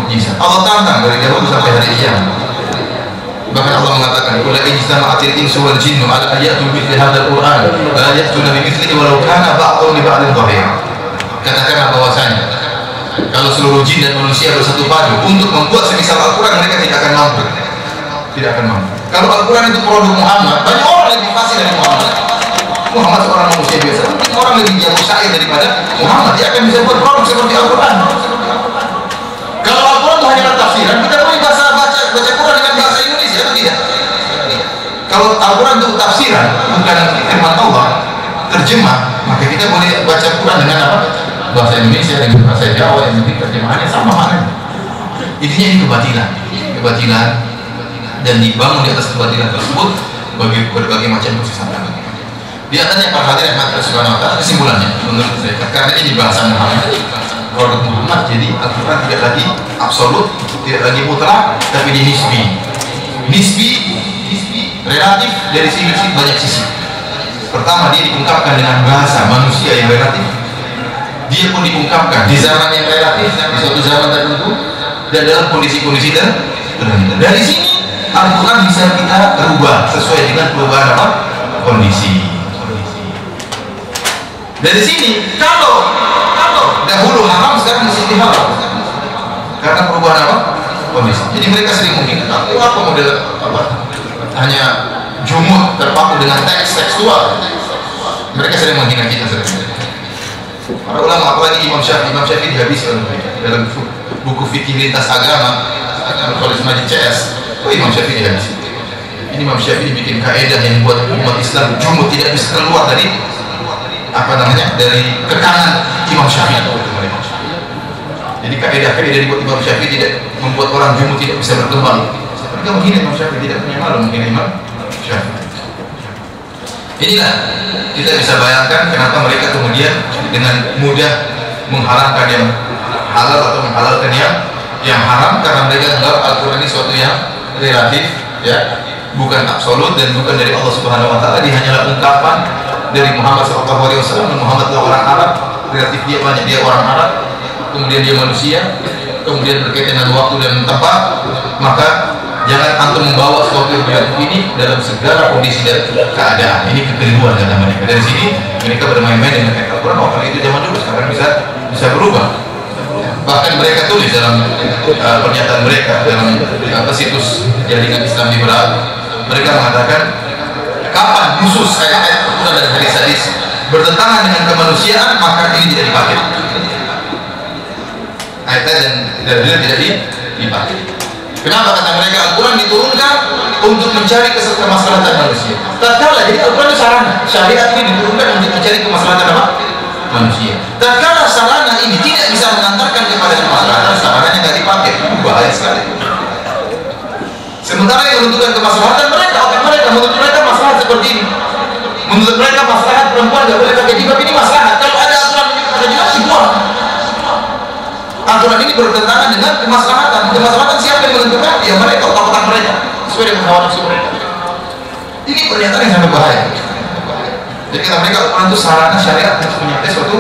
Mukjizat. Allah tantang dari dahulu sampai hari kiamat. Bahkan Allah mengatakan, "Qul in istama'atil insu wal jinnu 'ala ayati mithli hadzal Qur'an, la ya'tuna bimithlihi walau kana ba'dhum li ba'dhin dhahira." Katakanlah bahwasanya kalau seluruh jin dan manusia bersatu padu untuk membuat semisal Al-Quran, mereka tidak akan mampu. Tidak akan mampu. Kalau Al-Quran itu produk Muhammad, banyak orang lebih fasih dari Muhammad. Muhammad seorang manusia biasa, mungkin orang lebih jago syair daripada Muhammad. Dia akan bisa buat produk seperti Al-Quran. Kalau Al-Quran itu hanyalah tafsiran, kita boleh baca Quran dengan bahasa Indonesia atau tidak? Kalau Al-Quran itu tafsiran, bukan firman Allah, terjemah, maka kita boleh baca Quran dengan apa? Bahasa Indonesia dengan bahasa Jawa, yang penting terjemahannya sama maknanya. Intinya ini kebatilan dan dibangun di atas kebatilan tersebut bagi berbagai macam kesesatan. Di atasnya para hadirin Allah Subhanahu wa Ta'ala, kesimpulannya menurut saya, karena ini bahasa Muhammad, produk Muhammad, jadi Al-Quran tidak lagi absolut, tidak lagi mutlak, tapi dia nisbi, relatif dari sisi banyak sisi. Pertama, dia diungkapkan dengan bahasa manusia yang relatif. Dia pun diungkapkan di zaman yang relatif, di suatu zaman tertentu, dan dalam kondisi-kondisi tertentu. Dari sini Al-Quran bisa kita rubah sesuai dengan perubahan apa? Kondisi. Dari sini, kalau dahulu haram, sekarang mesti halal karena perubahan apa? Kondisi. Jadi mereka sering mungkin apa model apa? Hanya jumud terpaku dengan teks tekstual. Mereka sering menghina kita sering. Para ulama, apalagi Imam Syafi'i dihabiskan dalam buku fikih lintas agama, tulis Majid CS. Imam Syafi'i dihabiskan. Ini Imam Syafi'i bikin kaidah yang buat umat Islam jumud tidak bisa keluar dari dari kekangan Imam Syafi'i. Jadi kaidah-kaidah dibuat Imam Syafi'i tidak membuat orang jumud tidak bisa berkembang. Mereka menghina Imam Syafi'i, tidak punya malu menghina Imam Syafi'i. Inilah kita bisa bayangkan kenapa mereka kemudian dengan mudah mengharamkan yang halal atau menghalalkan yang haram, karena mereka anggap Al-Quran ini suatu yang relatif, ya, bukan absolut dan bukan dari Allah Subhanahu wa Ta'ala. Dia hanyalah ungkapan dari Muhammad SAW. Muhammad adalah orang Arab, relatif dia banyak, dia orang Arab, kemudian dia manusia, kemudian berkaitan dengan waktu dan tempat. Maka jangan antum membawa suatu yang ini dalam segala kondisi dan keadaan. Ini kekeliruan kata mereka. Dari sini mereka bermain-main dengan ayat Al-Quran. Oh, kalau itu zaman dulu, sekarang bisa berubah. Bahkan mereka tulis dalam pernyataan mereka dalam situs jaringan Islam liberal, mereka mengatakan kapan khusus ayat-ayat Al-Quran dan hadis-hadis bertentangan dengan kemanusiaan, maka ini tidak dipakai. Ayat dan dalil tidak dipakai. Kenapa? Kata mereka Al-Quran diturunkan untuk mencari kemaslahatan manusia. Tatkala jadi Al-Quran itu sarana, syariat ini diturunkan untuk mencari kemaslahatan apa? Manusia. Tatkala sarana ini tidak bisa mengantarkan kepada kemaslahatan, sarananya nggak dipakai, bahaya sekali. Sementara yang menentukan kemaslahatan mereka, otak mereka menurut mereka maslahat seperti ini. Menurut mereka maslahat perempuan nggak boleh pakai jilbab, ini maslahat. Kalau ada aturan pakai jilbab dibuang. Aturan ini bertentangan dengan kemaslahatan. Kemaslahatan siapa yang menentukan? Ya mereka, otak-otak mereka, sesuai dengan hawa nafsu mereka. Ini pernyataan yang sangat bahaya. Jadi kata mereka Al-Quran itu sarana syariat untuk menyertai suatu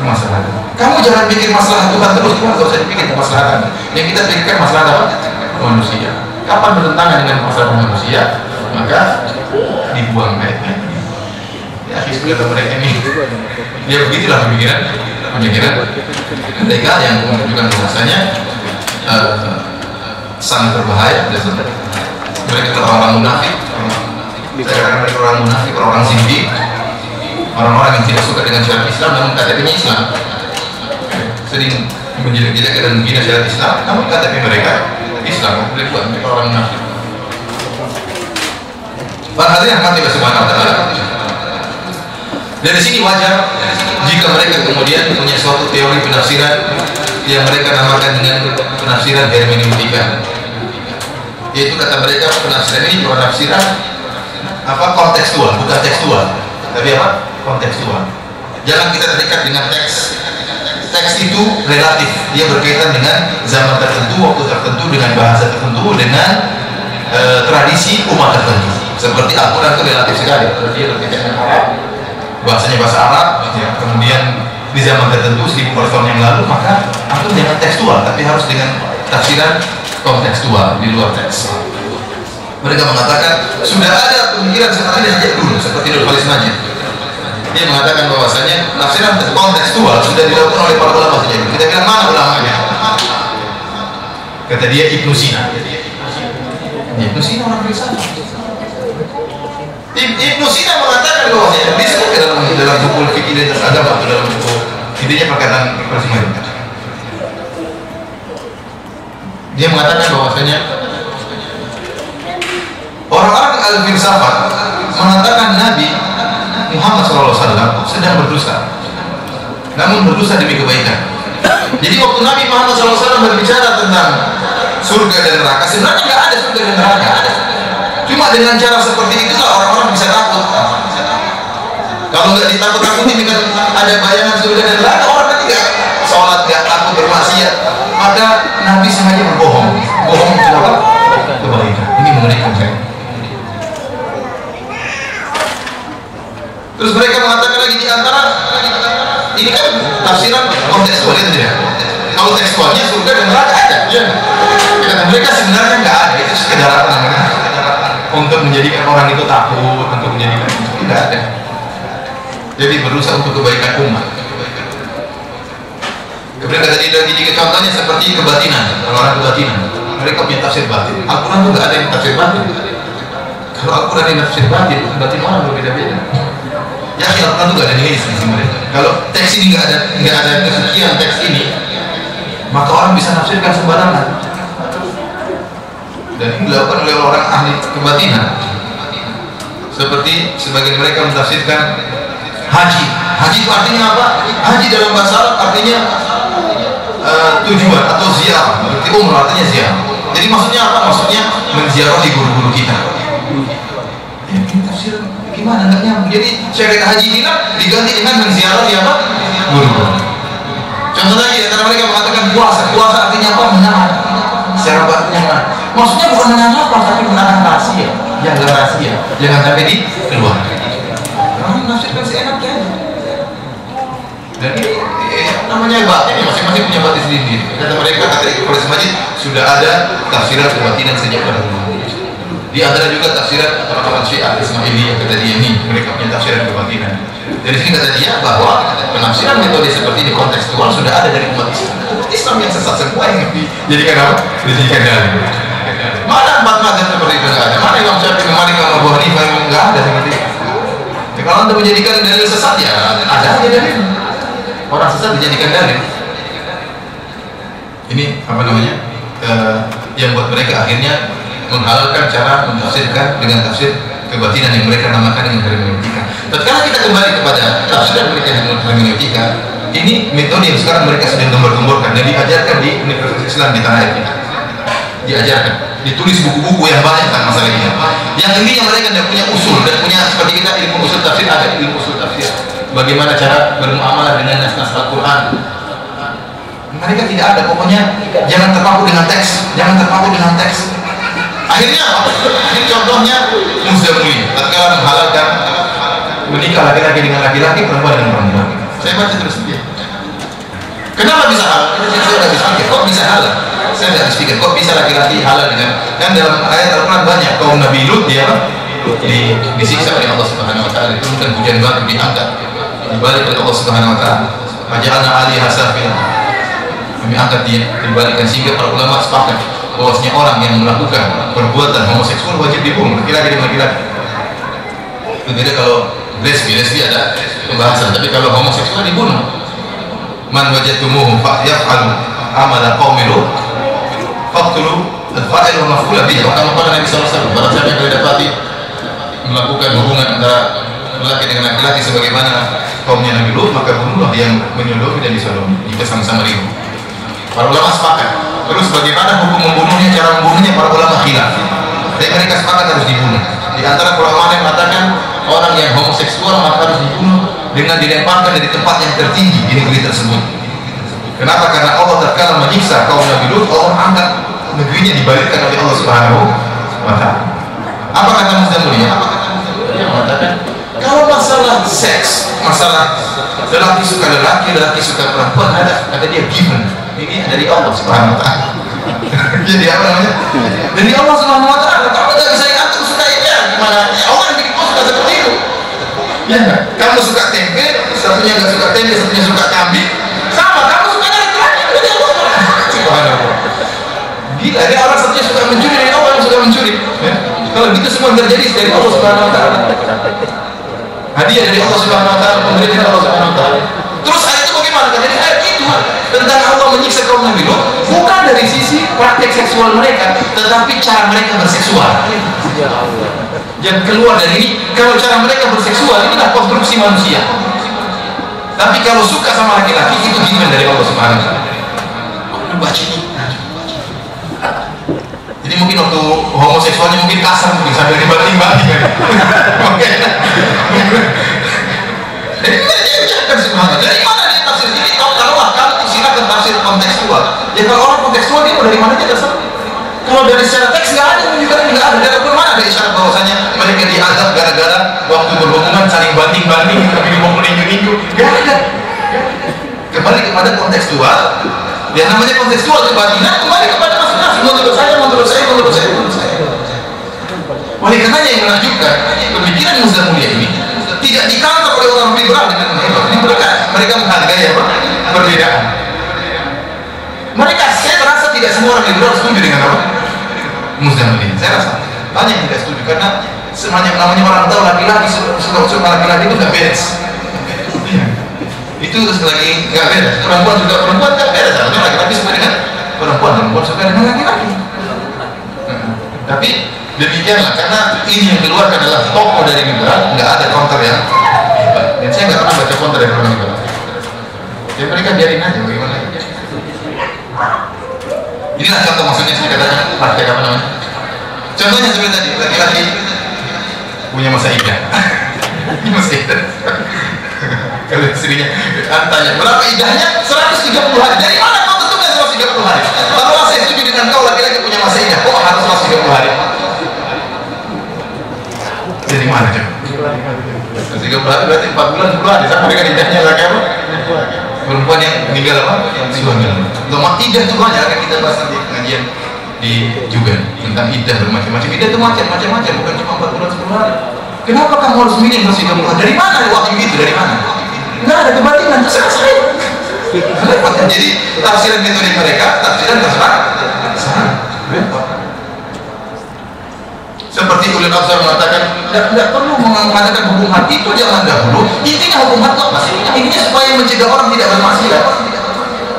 kemaslahatan. Kamu jangan pikir masalah Tuhan terus, Tuhan nggak usah dipikir kemaslahatan. Yang kita pikirkan masalah apa? Manusia. Kapan bertentangan dengan masalah manusia, maka dibuang ayatnya. Ya, kata mereka ini. Ya begitulah pemikiran mereka yang menunjukkan bahwasanya sangat berbahaya. Mereka orang-orang munafik, mereka orang munafik, orang-orang zindik, orang-orang yang tidak suka dengan syariat Islam namun KTP-nya Islam, sering menjelek-jelekan dan menghina syariat Islam namun KTP mereka Islam. Mereka orang munafik. Para hadirin yang mati Subhanahu wa ta'ala, dari sini wajar jika mereka kemudian punya suatu teori penafsiran yang mereka namakan dengan penafsiran hermeneutika. Yaitu kata mereka penafsiran ini penafsiran apa? Kontekstual, bukan tekstual, tapi apa? Kontekstual. Jangan kita terikat dengan teks. Teks itu relatif, dia berkaitan dengan zaman tertentu, waktu tertentu, dengan bahasa tertentu, dengan tradisi umat tertentu. Seperti Al-Quran itu relatif sekali, dia berkaitan dengan Arab, bahasanya bahasa Arab, ya. Kemudian di zaman tertentu 1000 tahun yang lalu, maka itu jangan tekstual, tapi harus dengan tafsiran kontekstual di luar teks. Mereka mengatakan sudah ada pemikiran seperti ini sejak dulu, seperti Nur Khalis Majid. Dia mengatakan bahwasanya tafsiran kontekstual sudah dilakukan oleh para ulama sejak dulu. Kita bilang mana ulamanya? Kata dia Ibnu Sina. Ibnu Sina orang filsafat. Ibnu Sina mengatakan bahwasanya disebut dalam buku fikih lintas agama atau dalam buku intinya perkataan persimain. Dia mengatakan bahwasanya orang-orang al-filsafat mengatakan Nabi Muhammad SAW sedang berdusta, namun berdusta demi kebaikan. Jadi waktu Nabi Muhammad SAW berbicara tentang surga dan neraka, sebenarnya nggak ada surga dan neraka. Cuma dengan cara seperti itulah orang-orang bisa takut. Kalau nggak ditakut-takuti dengan ada bayangan surga dan neraka, orang kan tidak sholat, nggak takut bermaksiat. Maka Nabi sengaja berbohong. Bohong itu apa? Kebaikan. Ini mengerikan saya. Terus mereka mengatakan lagi di antara ini kan tafsiran kontekstual itu ya. Kalau tekstualnya surga dan neraka ada, ya. Kata mereka sebenarnya nggak ada, itu sekedar apa namanya? Untuk menjadikan orang itu takut, untuk menjadikan itu tidak ada. Jadi berusaha untuk kebaikan umat. Kemudian kata dia lagi jika contohnya seperti kebatinan, orang kebatinan, mereka punya tafsir batin. Al-Quran itu nggak ada yang tafsir batin. Kalau Al-Quran yang tafsir batin orang berbeda-beda. Ya, Al-Quran itu nggak ada nilai di mereka. Kalau teks ini nggak ada kesekian teks ini, maka orang bisa nafsirkan sembarangan. Dan ini dilakukan oleh orang ahli kebatinan. Seperti sebagian mereka mentafsirkan haji. Haji itu artinya apa? Haji dalam bahasa Arab artinya tujuan atau ziarah. Berarti umrah artinya ziarah. Jadi maksudnya apa? Maksudnya menziarahi guru-guru kita. Ya, ini tafsir gimana? Nggak nyambung. Jadi syariat haji kita diganti dengan menziarahi apa? Guru-guru. Contoh lagi, antara mereka mengatakan puasa. Puasa artinya apa? Menahan. Secara batinnya menahan. Maksudnya bukan menahan lapar, tapi menahan rahasia. Jangan rahasia. Jangan sampai di keluar. Orang menafsirkan seenaknya aja. Dan ini namanya batin, masing-masing punya batin sendiri. Kata mereka, kata Ibnu Majid, sudah ada tafsiran kebatinan sejak dahulu. Di antara juga tafsiran orang-orang Syiah Ismaili yang kata dia ini, mereka punya tafsiran kebatinan. Dari sini kata dia bahwa penafsiran metode seperti ini kontekstual sudah ada dari umat Islam. Umat Islam yang sesat semua yang dijadikan apa? Dijadikan dalil. Mana empat mazhab seperti itu nggak ada? Mana Imam Syafi'i, Malik, Abu Hanifah yang nggak ada seperti itu? Ya, kalau anda menjadikan dalil sesat ya ada aja dalil. Orang sesat dijadikan dalil. Ini apa namanya? Yang buat mereka akhirnya menghalalkan cara mentafsirkan dengan tafsir kebatinan yang mereka namakan dengan hermeneutika. Tatkala kita kembali kepada tafsiran mereka dengan hermeneutika, ini metode yang sekarang mereka sedang gembar-gemborkan dan diajarkan di Universitas Islam di tanah air kita. Diajarkan, ditulis buku-buku yang banyak tentang masalah ini. Yang intinya mereka tidak punya usul dan punya seperti kita ilmu usul tafsir, ada ilmu usul tafsir. Bagaimana cara bermuamalah dengan nas-nas Al-Quran. Mereka tidak ada, pokoknya jangan terpaku dengan teks, jangan terpaku dengan teks. Akhirnya apa? Ini contohnya Muzamuli tatkala menghalalkan menikah laki-laki dengan laki-laki, perempuan dengan perempuan. Saya baca terus dia. Kenapa bisa halal? Saya tidak bisa pikir. Kok bisa halal? Saya tidak bisa pikir. Kok bisa laki-laki halal dengan? Kan dalam ayat Al-Quran banyak kaum Nabi Lut dia disiksa oleh Allah Subhanahu Wa Taala, diturunkan hujan batu, diangkat, dibalik oleh Allah Subhanahu Wa Taala. Majalna Ali Hasafin. Kami angkat dia, dibalikkan sehingga para ulama sepakat bahwasanya orang yang melakukan perbuatan homoseksual wajib dibunuh, laki-laki dengan laki-laki. Berbeda kalau lesbi ada pembahasan, tapi kalau homoseksual dibunuh. Man wajadtumuhu fa'yaf'alu amala qaumi Lut faqtulu al-fa'il wa maf'ul bihi. Kama qala Nabi sallallahu alaihi wasallam, barang siapa yang dapati melakukan hubungan antara laki dengan laki-laki sebagaimana kaumnya Nabi Lut, maka bunuhlah yang menyodomi dan disodomi jika sama-sama rindu. Para ulama sepakat. Terus bagaimana hukum membunuhnya, cara membunuhnya, para ulama khilaf. Tapi mereka sepakat harus dibunuh. Di antara para ulama yang mengatakan orang yang homoseksual maka harus dibunuh dengan dilemparkan dari tempat yang tertinggi di negeri tersebut. Kenapa? Karena Allah tatkala menyiksa kaum Nabi Lut, Allah angkat negerinya, dibalikkan oleh Allah Subhanahu Wa Taala. Apa kata Muzamuli? Dia mengatakan kalau masalah seks, masalah lelaki suka lelaki, lelaki suka perempuan, ada dia given. Ini dari Allah Subhanahu Wa Taala. Jadi apa namanya? Dari Allah Subhanahu Wa Taala. Kamu tidak bisa ngatur suka ya gimana? Allah yang bikin kau suka seperti itu. Ya enggak? Kamu suka tempe, satunya nggak suka tempe, satunya suka kambing. Sama, kamu suka laki-laki dari Allah. Subhanallah. Gila, dia orang satunya suka mencuri, dari Allah yang suka mencuri. Ya? Kalau gitu semua terjadi dari Allah Subhanahu Wa Taala. Hadiah dari Allah Subhanahu Wa Taala, pemberian dari Allah Subhanahu Wa Taala. Terus ayat itu bagaimana? Jadi ayat itu tentang Allah menyiksa kaum Nabi Lut bukan dari sisi praktek seksual mereka, tetapi cara mereka berseksual. Jangan keluar dari ini. Kalau cara mereka berseksual inilah konstruksi manusia. Tapi kalau suka sama laki-laki itu given dari Allah Subhanahu Wa Taala. Kok baca ini? Jadi mungkin waktu homoseksualnya mungkin kasar, mungkin sambil dibanding-banding kan. Oke. Jadi dia ucapkan subhanallah. Dari mana dia tafsir ini? Kalau kamu silakan tafsir kontekstual. Ya kalau orang kontekstual dia dari mana dia terserah. Kalau dari secara teks nggak ada, menunjukkan nggak ada. Dari mana ada isyarat bahwasanya mereka diazab gara-gara waktu berhubungan saling banding-banding, tapi mau meninju-ninju? Nggak ada. Kembali kepada kontekstual. Yang namanya kontekstual kebatinan kembali kepada masing-masing. Menurut saya. Oleh karenanya yang menakjubkan pemikiran Muzamuli ini tidak dikantor oleh orang liberal dengan mereka menghargai apa? Perbedaan. Mereka, saya merasa tidak semua orang liberal setuju dengan apa? Muzamuli. Saya rasa banyak yang tidak setuju karena semuanya namanya orang tahu laki-laki suka laki-laki itu nggak beres. Itu lagi nggak beres. Perempuan nggak beres. Artinya laki-laki suka dengan perempuan suka dengan laki-laki. Tapi demikianlah, karena ini yang keluar adalah tokoh dari liberal, nggak ada counter yang hebat. Dan saya nggak pernah baca counter dari orang liberal. Jadi mereka biarin aja bagaimana. Inilah contoh, maksudnya saya katakan praktek apa namanya. Contohnya seperti tadi, laki-laki punya masa idah. Masa idah. Kalau istrinya tanya berapa idahnya, 130 hari. Dari mana kau tentukan 130 hari? Kalau saya setuju dengan kau laki-laki punya masa idah, kok harus 130 hari? Jadi mana coba? 30 hari berarti 4 bulan 10 hari. Sama dengan idahnya laki apa? Perempuan yang meninggal apa? Suami. Untuk idah itu banyak, akan kita bahas nanti pengajian di juga tentang idah bermacam-macam. Idah itu macam-macam, bukan cuma 4 bulan 10 hari. Kenapa kamu harus milih 130 hari? Dari mana wahyu itu? Dari mana? Enggak ada kebatinan, terserah saya. Jadi tafsiran metode mereka, tafsiran terserah. Seperti ulil absar mengatakan, tidak perlu mengatakan hukum hati itu jangan dahulu. Intinya hukum hati apa sih? Intinya supaya mencegah orang tidak bermaksiat.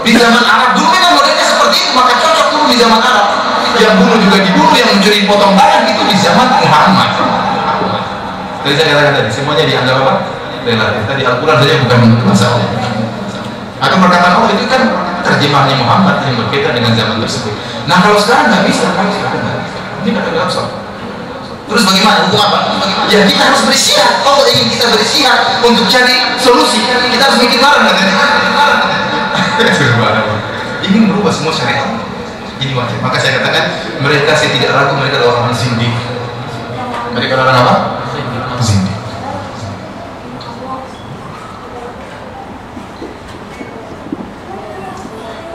Di zaman Arab dulu memang modelnya seperti begitu, maka cocok dulu di zaman Arab. Yang bunuh juga dibunuh, yang mencuri potong tangan itu di zaman Muhammad. Tadi saya katakan tadi, semuanya dianggap apa? Relatif. Tadi Al-Quran saja bukan bahasa Allah. Atau perkataan Allah itu kan terjemahannya Muhammad yang berkaitan dengan zaman tersebut. Nah kalau sekarang nggak bisa, ini nggak ada absor. Terus bagaimana? Hukum apa? Ya kita harus bersiap. Kalau ingin kita bersiap untuk cari solusi, kita harus mikir bareng. Ingin merubah semua syariat ini wajib. Maka saya katakan mereka, saya tidak ragu mereka adalah orang zindik. Mereka adalah orang apa? Zindik.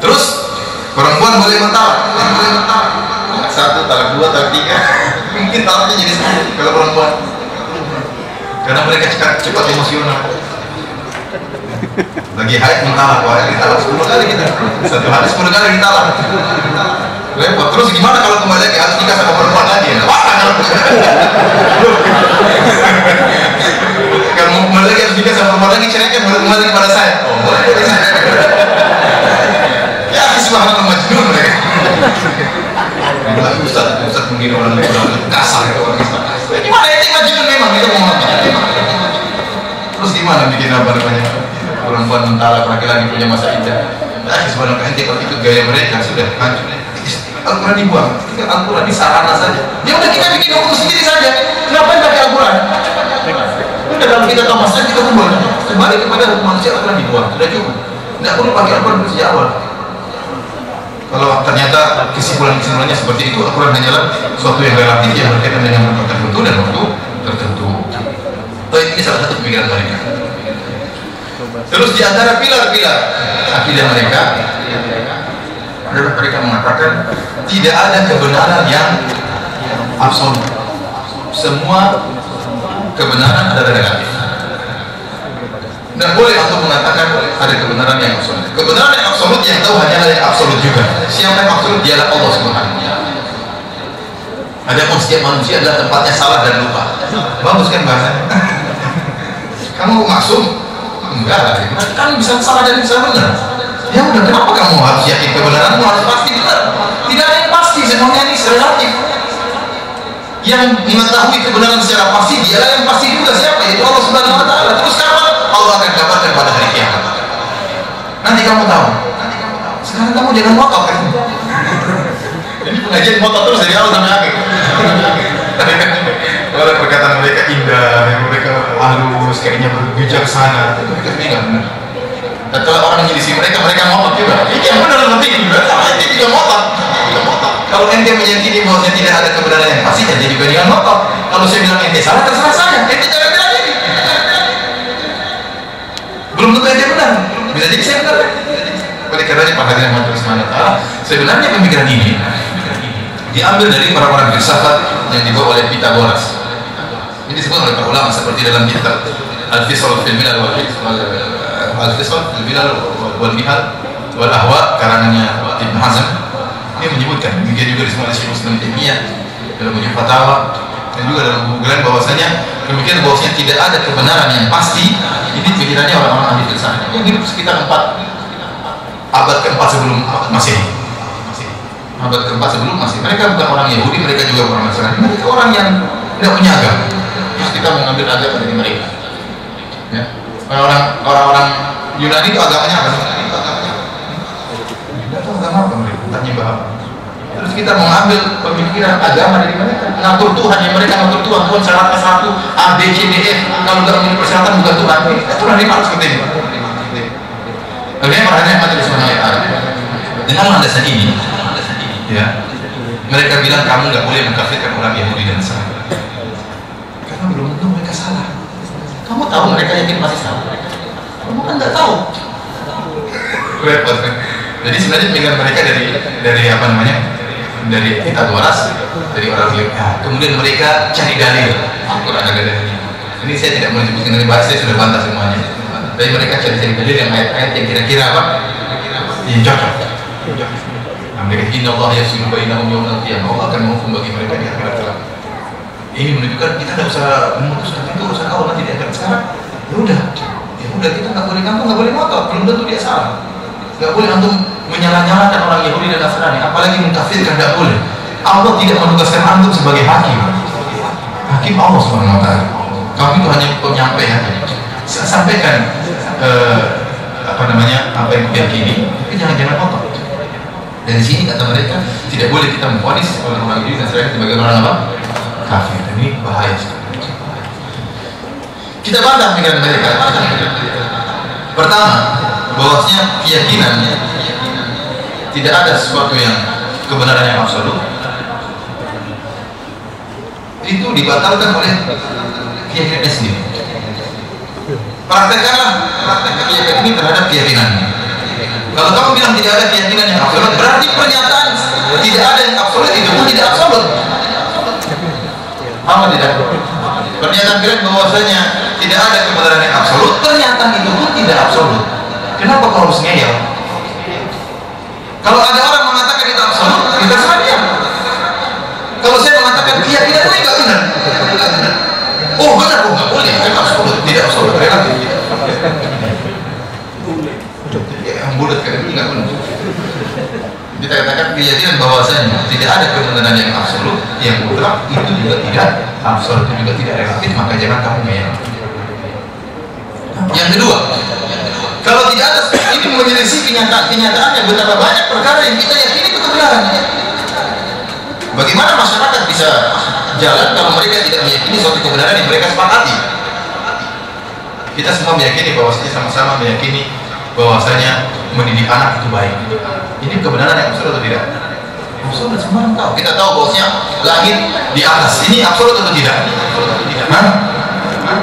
Terus perempuan boleh mentalak, talak satu, talak dua, talak tiga. Mungkin talaknya jadi satu kalau perempuan, karena mereka cepat emosional. Lagi haid mentalak, wah ditalak 10 kali kita, satu hari 10 kali ditalak. Repot. Terus gimana kalau kembali lagi harus nikah sama perempuan lagi? Kalau mau kembali lagi harus nikah sama perempuan lagi, ceraikan baru kembali kepada saya. Oh, boleh. Ya, subhanallah majnun mereka. Ustaz mungkin orang kasar itu orang Islam. Gimana itu majnun memang itu mau apa? Terus gimana bikin apa namanya? Perempuan mentalak laki-laki punya masa iddah. Subhanallah ente kalau itu gaya mereka sudah hancur. Al-Quran dibuang, Al-Quran di sarana saja. Ya udah kita bikin hukum sendiri saja. Kenapa pakai Al-Quran? Udah kalau kita tahu masalah kita kumpul. Kembali kepada hukum manusia, Al-Quran dibuang. Sudah cukup. Tidak perlu pakai Al-Quran sejak awal. Kalau ternyata kesimpulannya seperti itu, Al-Quran hanyalah suatu yang relatif yang berkaitan dengan waktu tertentu dan waktu tertentu. Ini salah satu pemikiran mereka. Terus di antara pilar-pilar akidah mereka adalah mereka mengatakan tidak ada kebenaran yang absolut. Semua kebenaran adalah relatif. Tidak boleh untuk mengatakan ada kebenaran yang absolut. Kebenaran yang absolut yang tahu hanyalah yang absolut juga. Siapa yang absolut? Dialah Allah Subhanahu wa Ta'ala. Adapun setiap manusia adalah tempatnya salah dan lupa. Bagus kan bahasanya? Kamu maksum? Enggak lah. Kan bisa salah dan bisa benar. Ya udah, kenapa kamu harus yakin kebenaranmu harus pasti benar? Tidak ada yang pasti, semuanya ini relatif. Yang mengetahui kebenaran secara pasti dialah yang pasti juga, siapa? Yaitu Allah Subhanahu wa Ta'ala. Terus kapan Allah akan kabarkan pada hari kiamat? Nanti kamu tahu. Sekarang kamu jangan ngotot kan? Ini pengajian ngotot terus dari awal sampai akhir. Kalau perkataan mereka indah, mereka halus, kayaknya bijaksana, itu mereka tidak benar. Dan kalau orang menyelisih mereka ngotot juga. Ini yang benar lebih juga, sama ente juga ngotot. Kalau ente meyakini bahwa tidak ada kebenaran yang pasti, ente juga jangan ngotot. Kalau saya bilang ente salah, terserah saya. Ente jangan bilang ini. Belum tentu ente benar. Bisa jadi saya benar. Oleh karenanya Pak Hadirin Majelis Subhanahu, sebenarnya pemikiran ini diambil dari orang-orang filsafat yang dibawa oleh Pythagoras. Ini disebut oleh para ulama seperti dalam kitab Al-Fisal fil Milal Al-Fisal fil Milal wal Mihal wal Ahwa karangannya Ibn Hazm. Ini menyebutkan, demikian juga disebut oleh Syekh Muslim Taimiyah dalam buku Fatawa dan juga dalam buku Glen bahwasanya pemikiran bahwasanya tidak ada kebenaran yang pasti. Ini pikirannya orang-orang ahli filsafat yang hidup sekitar abad ke-4 sebelum Masehi. Abad ke-4 sebelum Masehi. Mereka bukan orang Yahudi, mereka juga bukan orang Nasrani. Mereka orang yang tidak punya agama. Terus kita mau ngambil agama dari mereka. Ya. Orang-orang Yunani itu agamanya apa? Tidak tahu agama apa mereka, tak nyembah apa. Terus kita mau ngambil pemikiran agama dari mereka, ngatur Tuhan yang mereka ngatur Tuhan. Tuhan syaratnya satu, A, B, C, D, E. Kalau nggak memenuhi persyaratan bukan Tuhan. Tuhan ini harus seperti ini. Bagaimana perhatian Majelis Subhanahu. Dengan landasan ini, ya, mereka bilang kamu nggak boleh mengkafirkan orang Yahudi dan Nasrani. Karena belum tentu mereka salah. Kamu tahu mereka yakin pasti salah. Kamu kan nggak tahu. Repot kan? Jadi sebenarnya pemikiran mereka dari apa namanya? Dari Pythagoras, dari orang Yahudi. Ya, kemudian mereka cari dalil. Al-Quran ada dalilnya. Ini saya tidak menyebutkan dari bahasa, saya sudah bantah semuanya. Tapi mereka cari-cari dalil yang ayat-ayat yang kira-kira apa? Yang cocok. Mereka inna Allah yafsilu bainahum yawmal qiyamah. Allah akan menghukum bagi mereka di akhirat kelak. Ini menunjukkan kita tidak usah memutuskan itu urusan Allah nanti di akhirat. Sekarang ya udah kita nggak boleh, kamu nggak boleh ngotot, belum tentu dia salah. Nggak boleh antum menyalah-nyalahkan orang Yahudi dan Nasrani, apalagi mengkafirkan, tidak boleh. Allah tidak menugaskan antum sebagai hakim. Hakim Allah Subhanahu wa taala. Kamu itu hanya penyampaian. Sampaikan apa yang diyakini, tapi jangan kotor. Dari sini kata mereka tidak boleh kita memvonis orang Yahudi dan Nasrani sebagai orang apa? Kafir. Ini bahaya sekali. Kita bantah pikiran mereka. Pertama, bahwasanya keyakinan tidak ada sesuatu yang kebenaran yang absolut, itu dibatalkan oleh keyakinan sendiri. Praktekkanlah keyakinan ini terhadap keyakinannya. Kalau kamu bilang tidak ada keyakinan yang absolut, berarti pernyataan tidak ada yang absolut itu pun tidak absolut. Apa tidak? Pernyataan kalian bahwasanya tidak ada kebenaran yang absolut, pernyataan itu pun tidak absolut. Kenapa kau harus ngeyel? Kalau ada orang mengatakan itu absolut, kita serah dia. Kalau saya mengatakan keyakinan ini nggak benar, oh benar, oh nggak boleh, kan absolut, tidak absolut, relatif. Ya, yang bulat kan ini nggak benar. Kita katakan keyakinan bahwasanya tidak ada kebenaran yang absolut, yang mutlak, itu juga tidak absolut, itu juga tidak relatif, maka jangan kamu ngeyel. Yang kedua, kalau tidak ada, ini menyelisih kenyataan yang betapa banyak perkara yang kita yakini itu kebenaran. Bagaimana masyarakat bisa jalan kalau mereka tidak meyakini suatu kebenaran yang mereka sepakati? Kita semua meyakini bahwasanya, sama-sama meyakini bahwasanya mendidik anak itu baik. Ini kebenaran yang absolut atau tidak? Absolut, semua orang tahu. Kita tahu bahwasanya langit di atas. Ini absolut atau tidak? Hah?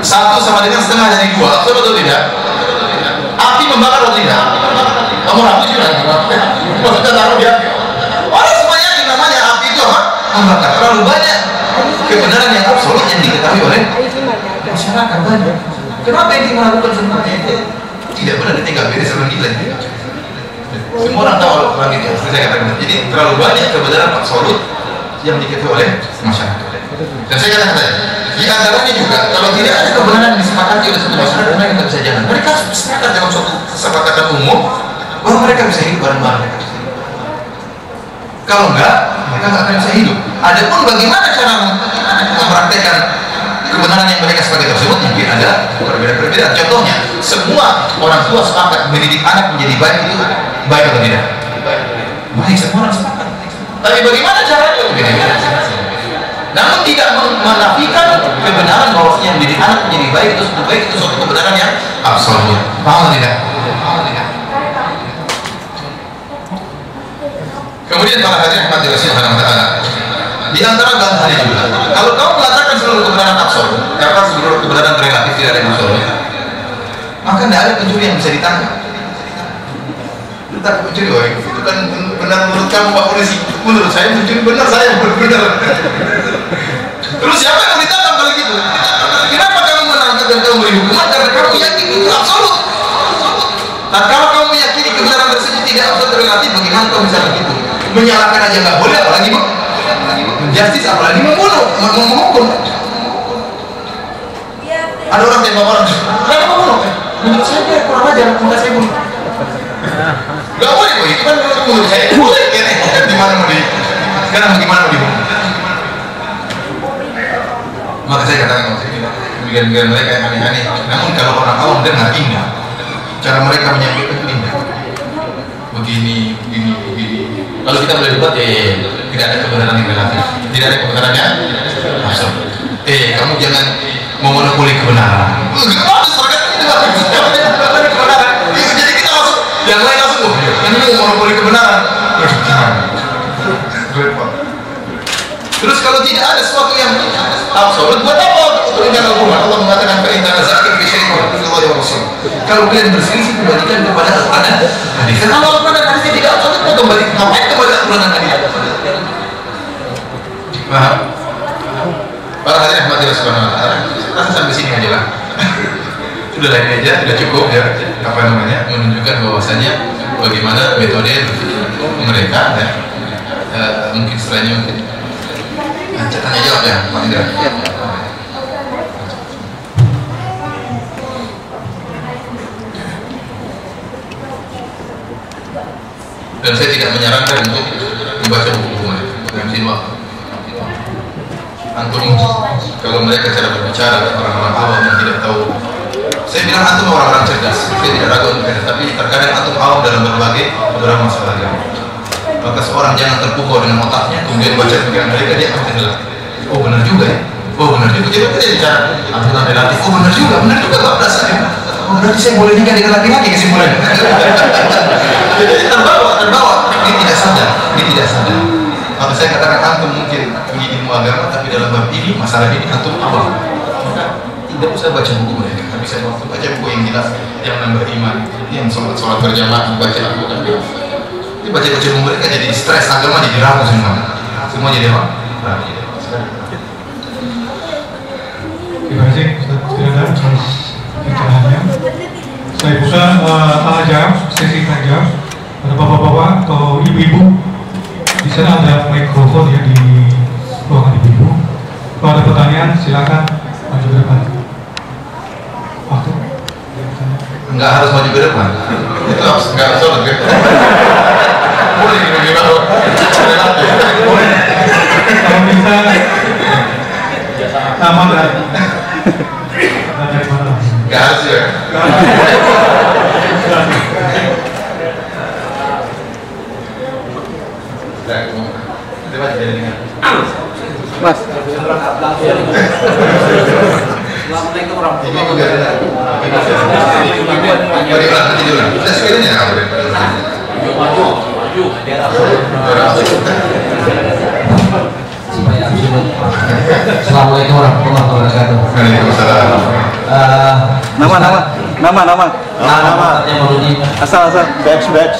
1 sama dengan setengah dari 2, absolut atau tidak? Api membakar atau tidak? Kamu ragu juga? Maksudnya taruh di api. Orang semua yakin namanya api itu apa? Membakar. Terlalu banyak kebenaran yang absolut yang diketahui oleh masyarakat banyak. Kenapa yang melakukan semuanya itu tidak benar, dia nggak beres orang gila. Semua orang tahu orang itu. Saya katakan, jadi terlalu banyak kebenaran absolut yang diketahui oleh masyarakat. Dan saya katakan tadi, di antaranya juga kalau tidak ada kebenaran yang disepakati oleh satu masyarakat, mereka tidak bisa jalan. Mereka sepakat dalam suatu kesepakatan umum bahwa mereka bisa hidup bareng-bareng. Kalau enggak, mereka nggak akan bisa hidup. Adapun bagaimana cara mempraktekkan kebenaran yang mereka sebagai tersebut, mungkin ada perbedaan-perbedaan. Contohnya, semua orang tua sepakat mendidik anak menjadi baik, itu baik atau tidak? Baik, semua orang sepakat. Tapi bagaimana caranya? Namun tidak menafikan kebenaran bahwasanya mendidik anak menjadi baik itu suatu kebenaran yang absolut. Paham tidak? Kemudian para hadirin rahmati Allah Subhanahu wa taala, di antara bantahannya juga, kalau kamu mengatakan seluruh kebenaran absolut, karena seluruh kebenaran relatif tidak ada yang absolut, maka tidak ada pencuri yang bisa ditangkap. Entah pencuri, wah itu kan benar menurut kamu Pak Polisi, menurut saya pencuri benar, saya benar. Terus siapa yang ditangkap kalau gitu? Kenapa kamu menangkap dan kamu beri hukuman? Karena kamu yakin itu absolut. Nah kalau kamu meyakini kebenaran tersebut tidak absolut relatif, bagaimana kamu bisa begitu? Menyalahkan aja nggak boleh, apalagi menjustis, apalagi menghukum. Ada orang tembak orang, kenapa membunuh? Menurut saya dia kurang ajar, maka saya bunuh. Gak boleh kok, itu kan menurut saya boleh. Gimana mau di? Sekarang gimana mau dibunuh? Maka saya katakan demikian mereka yang aneh-aneh. Namun kalau orang awam dengar indah, cara mereka menyampaikan itu indah. Begini. Kalau kita boleh debat, tidak ada kebenaran yang relatif, tidak ada kebenaran yang absolut. Kamu jangan memonopoli kebenaran. Kenapa masyarakat itu kebenaran? Jadi kita langsung, yang lain langsung, ini memonopoli kebenaran. Terus kalau tidak ada sesuatu yang absolut, buat apa turunkan Al-Quran? Allah mengatakan perintah zakat bisyai'in Allah ya Rasul. Kalau kalian berselisih, kembalikan kepada Al-Quran dan hadis. Kalau Al-Quran dan hadis tidak absolut, mau kembali ngapain kepada Al-Quran dan hadis? Paham? Para hadirin rahmatillah subhanahu wa ta'ala, rasa sampai sini aja lah. Sudah lain aja, sudah cukup ya. Menunjukkan bahwasanya bagaimana metode mereka ya. Mungkin setelahnya mungkin tanya jawab ya Pak Indra. dan saya tidak menyarankan untuk membaca buku-buku mereka. Mungkin waktu antum kalau mereka cara berbicara orang-orang awam yang tidak tahu, saya bilang antum orang-orang cerdas, saya tidak ragu untuk itu, tapi terkadang antum awam dalam berbagai beberapa masalah agama. Maka seorang jangan terpukau dengan otaknya kemudian baca pikiran mereka, dia akan tenggelam. Oh benar juga ya, oh benar juga. Jadi kita bicara aturan relatif, oh benar juga kok dasarnya. Oh berarti saya boleh nikah dengan laki-laki kesimpulannya. Jadi terbawa, dia tidak sadar. Maka saya katakan antum mungkin punya ilmu agama, tapi dalam bab ini, masalah ini antum awam. Maka tidak usah baca buku mereka, tapi saya waktu baca buku yang jelas, yang nambah iman, yang sholat berjamaah, baca Al-Quran. Ini baca buku mereka jadi stres agama, jadi ragu semua jadi apa? Terima kasih Ustaz Firanda atas pencerahannya. Saya buka aja sesi tanya pada bapak-bapak atau ibu-ibu. Di sana ada mikrofon ya di ruangan ibu-ibu. Kalau ada pertanyaan silakan maju ke depan. Waktu. Enggak harus maju ke depan. Itu enggak sholat kan? Boleh gimana? Boleh. Kalau bisa nama dan dari mana? Enggak harus ya. Mas. Assalamualaikum warahmatullahi Assalamualaikum warahmatullahi wabarakatuh. Nama. Asal. Batch.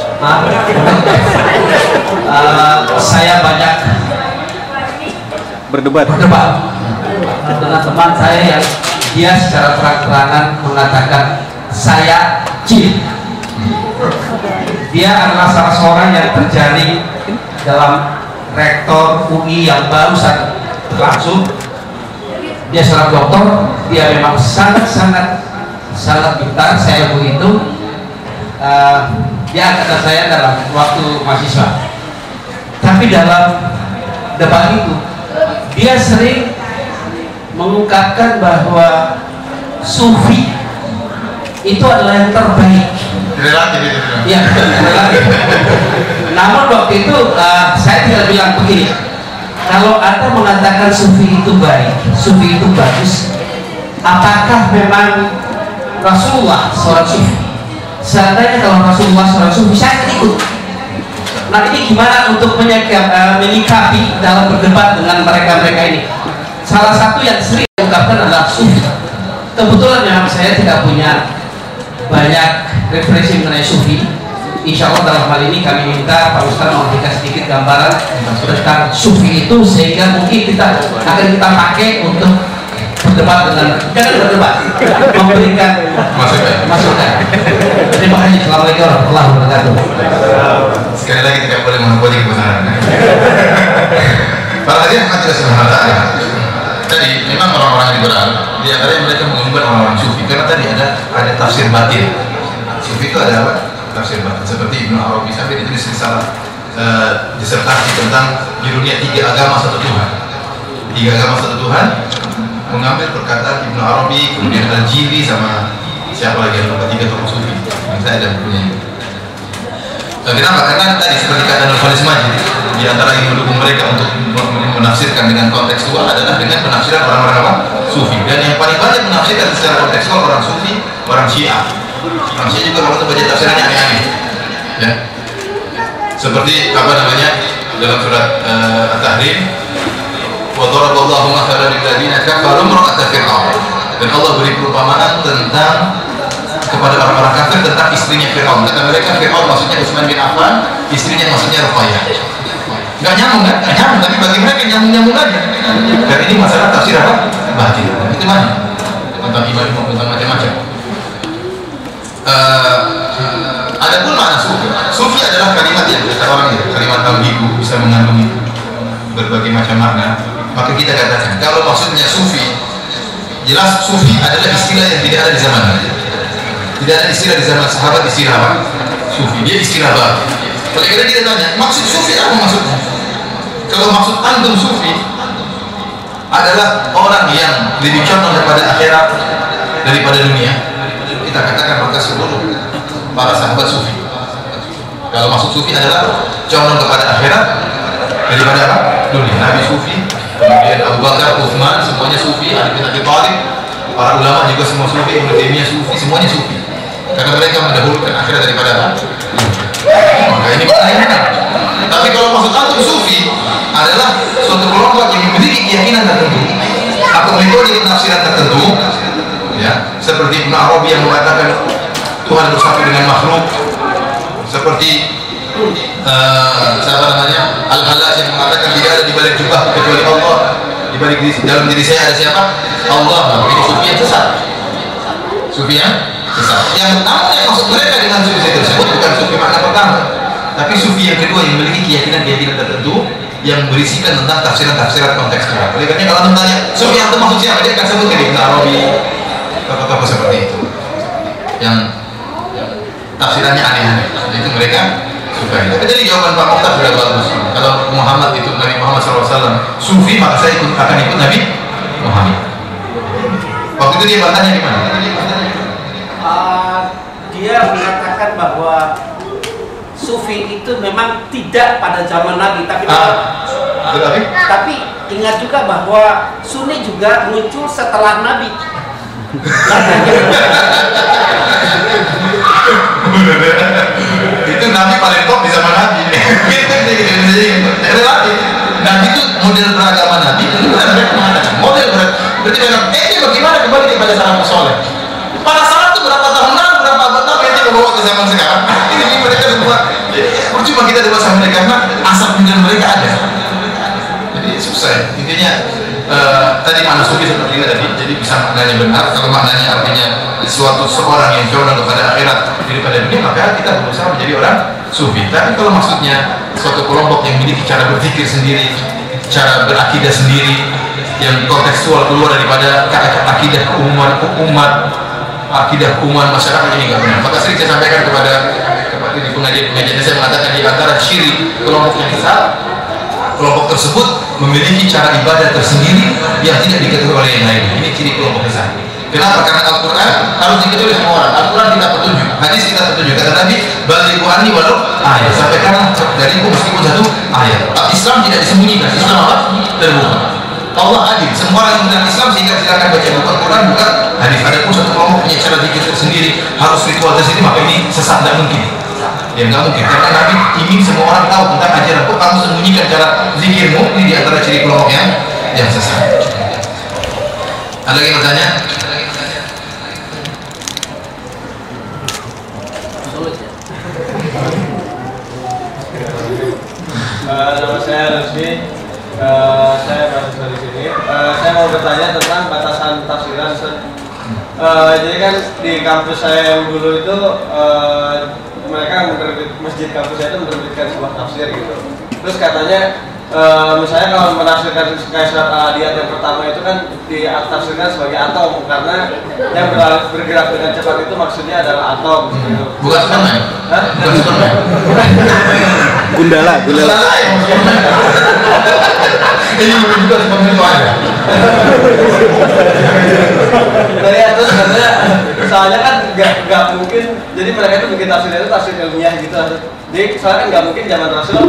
Saya banyak Berdebat. dengan teman saya yang dia secara terang-terangan mengatakan saya jin. Dia adalah salah seorang yang terjaring dalam rektor UI yang baru saja berlangsung. Dia seorang dokter, dia memang sangat pintar. Saya begitu. Dia kata saya dalam waktu mahasiswa. Tapi dalam debat itu dia sering mengungkapkan bahwa sufi itu adalah yang terbaik. Relatif itu. Ya, relatif. Namun waktu itu saya tidak bilang begini. Kalau Anda mengatakan sufi itu baik, sufi itu bagus, apakah memang Rasulullah seorang sufi? Seandainya kalau Rasulullah seorang sufi, saya akan ikut. Nah ini gimana untuk menyikapi dalam berdebat dengan mereka ini? Salah satu yang sering diungkapkan adalah sufi. Kebetulan memang saya tidak punya banyak referensi mengenai sufi. Insya Allah dalam hal ini kami minta Pak Ustaz memberikan sedikit gambaran tentang sufi itu, sehingga mungkin kita akan kita pakai untuk berdebat dengan, jangan berdebat, memberikan masukan. Terima kasih. Assalamualaikum warahmatullahi wabarakatuh. Sekali lagi tidak boleh monopoli kebenaran. Para hadirin majelis subhanallah. Tadi memang orang-orang liberal, di antaranya mereka mengumumkan orang-orang sufi, karena tadi ada tafsir batin. Sufi itu ada apa? Tafsir batin. Seperti Ibnu Arabi sampai ditulis risalah disertasi tentang di dunia 3 agama 1 Tuhan. 3 agama 1 Tuhan, mengambil perkataan Ibnu Arabi, kemudian Al-Jili sama siapa lagi yang lupa, 3 tokoh sufi. Saya ada bukunya. Kenapa? Karena tadi seperti kata Nurholis Majid, di antara yang mendukung mereka untuk menafsirkan dengan kontekstual adalah dengan penafsiran orang-orang apa? Sufi. Dan yang paling banyak menafsirkan secara kontekstual orang Sufi, orang Syiah. Orang Syiah juga kalau baca tafsirannya aneh-aneh. Ya. Seperti apa namanya dalam surat At-Tahrim, wa daraballahu mathalan lil ladzina kafaru imra'ata fir'aun. Dan Allah beri perumpamaan tentang kepada orang-orang kafir tentang istrinya Fir'aun. Kata mereka Fir'aun maksudnya Utsman bin Affan, istrinya maksudnya Ruqayyah. Nggak nyambung kan? Nggak nyambung, tapi bagi mereka nyambung-nyambung aja. Dan ini masalah tafsir apa? Batin. Itu mana? Tentang iman, tentang macam-macam. Adapun makna sufi. Sufi adalah kalimat yang kata orang ya, kalimat ambigu, bisa mengandung berbagai macam makna. Maka kita katakan kalau maksudnya sufi, jelas sufi adalah istilah yang tidak ada di zaman Nabi. Tidak ada istilah di zaman sahabat istilah apa? Sufi. Dia istilah baru. Oleh karena kita tanya, maksud sufi apa maksudnya? Kalau maksud antum sufi adalah orang yang lebih condong kepada akhirat daripada dunia, kita katakan maka seluruh para sahabat sufi. Kalau maksud sufi adalah condong kepada akhirat daripada apa? Dunia. Nabi sufi, kemudian Abu Bakar, Utsman, semuanya sufi. Ali bin Abi Thalib, para ulama juga semua sufi. Ibnu Taimiyah sufi, semuanya sufi. Karena mereka mendahulukan akhirat daripada apa? Maka ini maknanya. Tapi kalau maksud antum sufi adalah suatu kelompok yang memiliki keyakinan tertentu atau metode penafsiran tertentu, ya, seperti Ibnu Arabi yang mengatakan Tuhan bersatu dengan makhluk, seperti siapa namanya Al-Hallaj yang mengatakan tidak ada di balik jubah kecuali Allah, di balik dalam diri saya ada siapa? Allah. Nah, ini sufi yang sesat, sufi yang sesat. Yang namun yang maksud mereka dengan sufi tersebut bukan sufi makna pertama, tapi sufi yang kedua yang memiliki keyakinan tertentu yang berisikan tentang tafsiran-tafsiran kontekstual. Oleh karena kalau tanya sufi yang itu maksud siapa, dia akan sebutkan Ibnu Arabi, tokoh-tokoh seperti itu yang tafsirannya aneh-aneh. Itu mereka suka. Tapi tadi jawaban Pak Mokhtar sudah bagus. Kalau Muhammad itu Nabi Muhammad SAW sufi, maka saya akan ikut Nabi Muhammad. Waktu itu dia bantahnya gimana? Dia mengatakan bahwa sufi itu memang tidak pada zaman Nabi, tapi ingat juga bahwa Sunni juga muncul setelah Nabi. Itu Nabi paling top di zaman Nabi. Relatif. Nabi itu model beragama Nabi. Model berarti memang bagaimana kembali kepada salafus saleh. Para salaf itu berapa tahun lalu, berapa abad lalu yang dibawa ke zaman sekarang. Ini mereka semua. Percuma kita debat sama mereka karena asal dengan mereka ada. Jadi susah. Intinya tadi makna sufi seperti ini tadi. Jadi bisa maknanya benar. Kalau maknanya artinya suatu seorang yang condong kepada akhirat daripada dunia, maka kita berusaha menjadi orang sufi. Tapi kalau maksudnya suatu kelompok yang memiliki cara berpikir sendiri, cara berakidah sendiri, yang kontekstual keluar daripada akidah umat, akidah umat masyarakat, ini nggak benar. Maka sering saya sampaikan kepada di pengajian saya mengatakan di antara ciri kelompok yang besar, kelompok tersebut memiliki cara ibadah tersendiri yang tidak diketahui oleh yang lain. Ini ciri kelompok besar. Kenapa? Karena Al-Quran harus diketahui semua orang. Al-Quran kita petunjuk, hadis kita petunjuk. Kata Nabi, balighu anni walau ayat. Sampaikan dariku meskipun satu ayat. Islam tidak disembunyikan. Islam apa? Terbuka. Allah adil. Semua orang yang Islam sehingga silakan baca buku Al-Quran, bukan hadis. Ada pun satu kelompok punya cara zikir tersendiri, harus ritual tersendiri, maka ini sesat, tidak mungkin. Ya nggak mungkin. Karena Nabi ingin semua orang tahu tentang ajaran. Kok kamu sembunyikan cara zikirmu? Ini di antara ciri kelompok yang sesat. Ada lagi yang bertanya? Nama saya Rusdi, saya mahasiswa di sini. Saya mau bertanya tentang batasan tafsiran. Jadi kan di kampus saya yang dulu itu mereka masjid kampus saya itu menerbitkan sebuah tafsir gitu. Terus katanya misalnya kalau menafsirkan kayak surat Al-Adiyat yang pertama itu kan ditafsirkan sebagai atom, karena yang bergerak dengan cepat itu maksudnya adalah atom gitu. Bukan Superman? Bukan Superman? Gundala. Ini juga Superman itu ada. Nah ya, terus katanya soalnya kan nggak mungkin, jadi mereka itu bikin tafsirnya itu tafsir ilmiah gitu. Jadi soalnya kan nggak mungkin zaman Rasul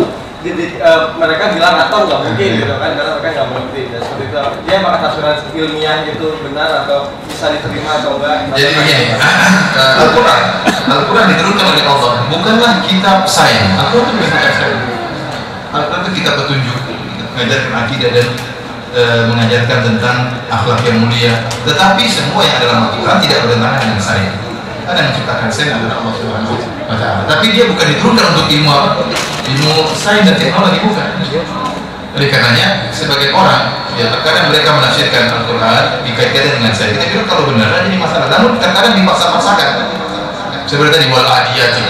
mereka bilang atom, nggak mungkin gitu kan, karena mereka nggak mengerti. Dan seperti itu, dia pakai tafsiran ilmiah gitu benar atau bisa diterima atau enggak? Jadi begini, Al-Quran diturunkan oleh Allah, bukanlah kitab sains. Al-Quran itu bukan kitab sains. Al-Quran itu kitab petunjuk, mengajarkan akidah dan mengajarkan tentang akhlak yang mulia. Tetapi semua yang ada dalam Al-Quran tidak bertentangan dengan sains. Ada yang menciptakan sains adalah Allah Subhanahu wa Ta'ala. Tapi dia bukan diturunkan untuk ilmu apa? Ilmu sains dan teknologi, bukan. Oleh karenanya, sebagai orang, ya terkadang mereka menafsirkan Al-Quran dikait-kaitkan dengan sains. Kita bilang kalau benar ini masalah. Namun terkadang dipaksa-paksakan. Seperti tadi wal adiyati,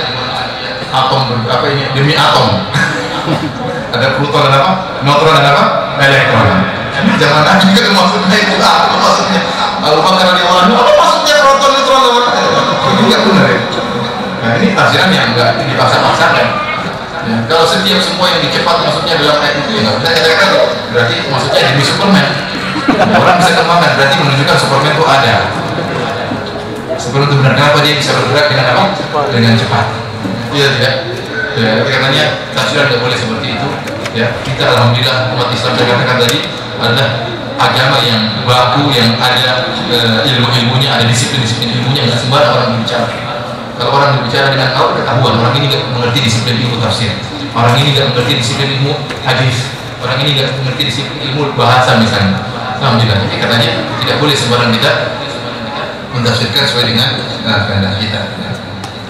atom apa ini demi atom. Ada proton dan apa? Neutron dan apa? Elektron. Ini zaman Nabi kan maksudnya itu apa maksudnya? Abu Bakar radhiyallahu anhu, apa maksudnya proton, neutron dan apa? Itu juga benar ya. Nah ini tafsiran yang enggak dipaksa-paksakan. Ya, kalau setiap semua yang dicepat maksudnya dalam ayat itu ya nggak bisa kita katakan berarti maksudnya demi Superman. Orang bisa kembangkan berarti menunjukkan Superman itu ada. Superman itu benar. Kenapa dia bisa bergerak dengan apa? Dengan cepat. Iya tidak? Ya, katanya tafsiran tidak boleh seperti itu. Ya, kita alhamdulillah umat Islam saya katakan tadi adalah agama yang baku, yang ada ilmu-ilmunya, ada disiplin-disiplin ilmunya, nggak sembarang orang berbicara. Kalau orang berbicara dengan awal ketahuan orang ini nggak mengerti disiplin ilmu tafsir, orang ini nggak mengerti disiplin ilmu hadis, orang ini nggak mengerti disiplin ilmu bahasa misalnya. Alhamdulillah. Jadi katanya tidak boleh sembarang kita mentafsirkan sesuai dengan kehendak kita.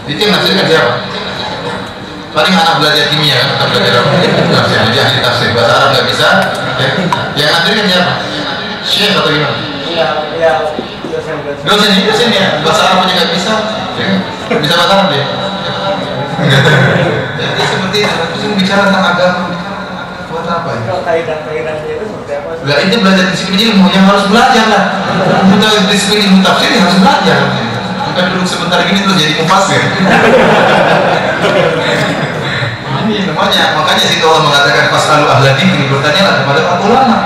Itu yang menafsirkan siapa? Paling anak belajar kimia kan, atau belajar tafsir, jadi ahli tafsir bahasa Arab nggak bisa. Ya. Yang menafsirkan siapa? Syekh atau gimana? Iya. Dosen ya, bahasa Arab aja nggak bisa. Ya. Bisa bahasa Arab ya? Jadi seperti itu, terus bicara tentang agama buat apa ya? Kalau kaidah-kaidahnya itu seperti apa? Lah itu belajar disiplin ilmu yang harus belajar lah. Untuk disiplin ilmu tafsir yang harus belajar. Bukan duduk sebentar gini terus jadi mufasir. Ini namanya, makanya situ Allah mengatakan fasalu ahla dzikri, bertanyalah kepada para ulama.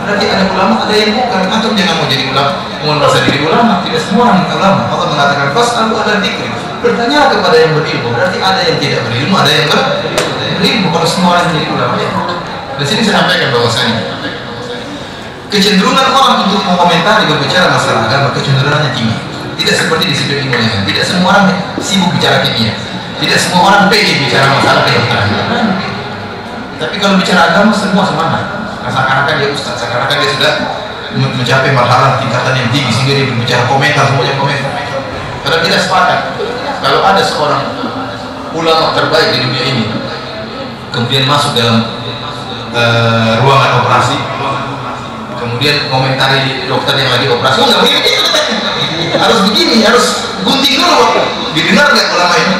Berarti ada ulama, ada yang bukan. Antum jangan mau jadi ulama, mau merasa diri ulama. Tidak semua orang ulama. Allah mengatakan fasalu ahla dzikri, bertanyalah kepada yang berilmu. Berarti ada yang tidak berilmu, ada yang berilmu. Kalau semua orang jadi ulama ya. Di sini saya sampaikan bahwasanya kecenderungan orang untuk mengomentari berbicara masalah agama kecenderungannya tinggi. Tidak seperti disiplin ilmu yang tidak semua orang sibuk bicara kimia. Tidak semua orang pengen bicara masalah kedokteran. Tapi kalau bicara agama semua semangat. Seakan-akan dia ustaz, seakan-akan dia sudah mencapai marhalah tingkatan yang tinggi sehingga dia berbicara komentar semuanya komentar. Karena tidak sepakat. Kalau ada seorang ulama terbaik di dunia ini kemudian masuk dalam ruangan operasi, kemudian komentari dokter yang lagi operasi, nggak begini, harus begini, harus gunting dulu. Didengar nggak ulama ini?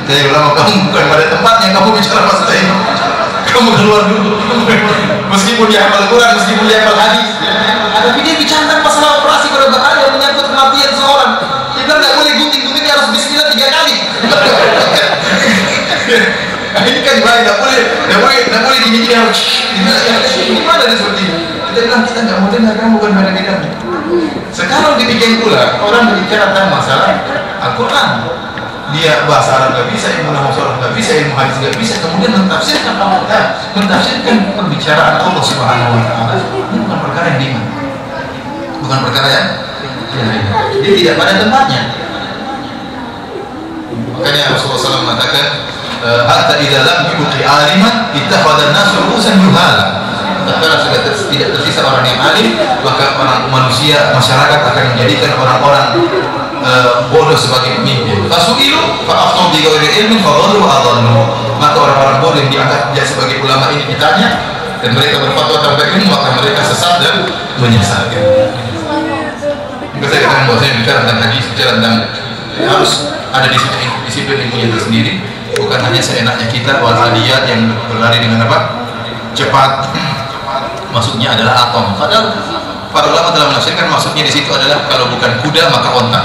Saya ulama, kamu bukan pada tempatnya kamu bicara masalah ini. Kamu keluar dulu. Meskipun dia hafal Quran, meskipun dia hafal hadis, tapi dia bicara masalah operasi pada bahaya menyangkut kematian seorang. Dia bilang nggak boleh gunting harus bismillah 3 kali. Nah, ini kan baik, nggak boleh gini harus gimana dia seperti ini. Kita bilang kita nggak mau dengar, kamu bukan pada bidangnya. Sekarang demikian pula orang berbicara tentang masalah Al-Quran, dia bahasa Arab nggak bisa, ilmu nahwu sharaf nggak bisa, ilmu hadis nggak bisa, kemudian mentafsirkan Al-Quran, mentafsirkan pembicaraan Allah Subhanahu Wa Taala. Ini bukan perkara yang ringan, bukan perkara yang dia tidak pada tempatnya. Makanya Rasulullah SAW mengatakan hatta idza lam yubqi aliman ittakhadha an-nasu ru'usan juhala. Tatkala sudah tidak tersisa orang yang alim, maka orang manusia masyarakat akan menjadikan orang-orang bodoh sebagai pemimpin. Fasu'ilu fa'aftu bi ghairi ilmin fadhallu adhallu. Maka orang-orang bodoh yang dianggap sebagai ulama ini ditanya dan mereka berfatwa tanpa ilmu, maka mereka sesat dan menyesatkan. Jika saya katakan bahwa saya bicara tentang hadis, bicara tentang harus ada disiplin ilmunya tersendiri. Bukan hanya seenaknya kita wal adiyat yang berlari dengan apa? Cepat. Maksudnya adalah atom. Padahal para ulama telah menafsirkan maksudnya di situ adalah kalau bukan kuda maka onta.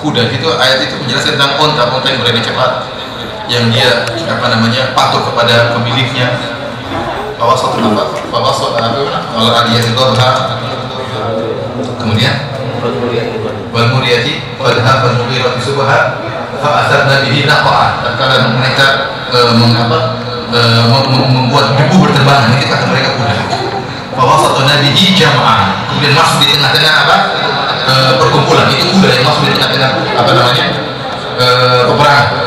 Kuda itu ayat itu menjelaskan tentang onta yang berani cepat, yang dia patuh kepada pemiliknya. Fawasatul apa? Fawasat wal adiyat itu kemudian wal muriyati qadha wal mughirati subha fa asarna bihi naqa'a. Tatkala mereka membuat debu berterbangan, itu kata mereka kuda. Fawasatna bihi jam'a, kemudian masuk di tengah-tengah perkumpulan, itu kuda yang masuk di tengah-tengah peperangan.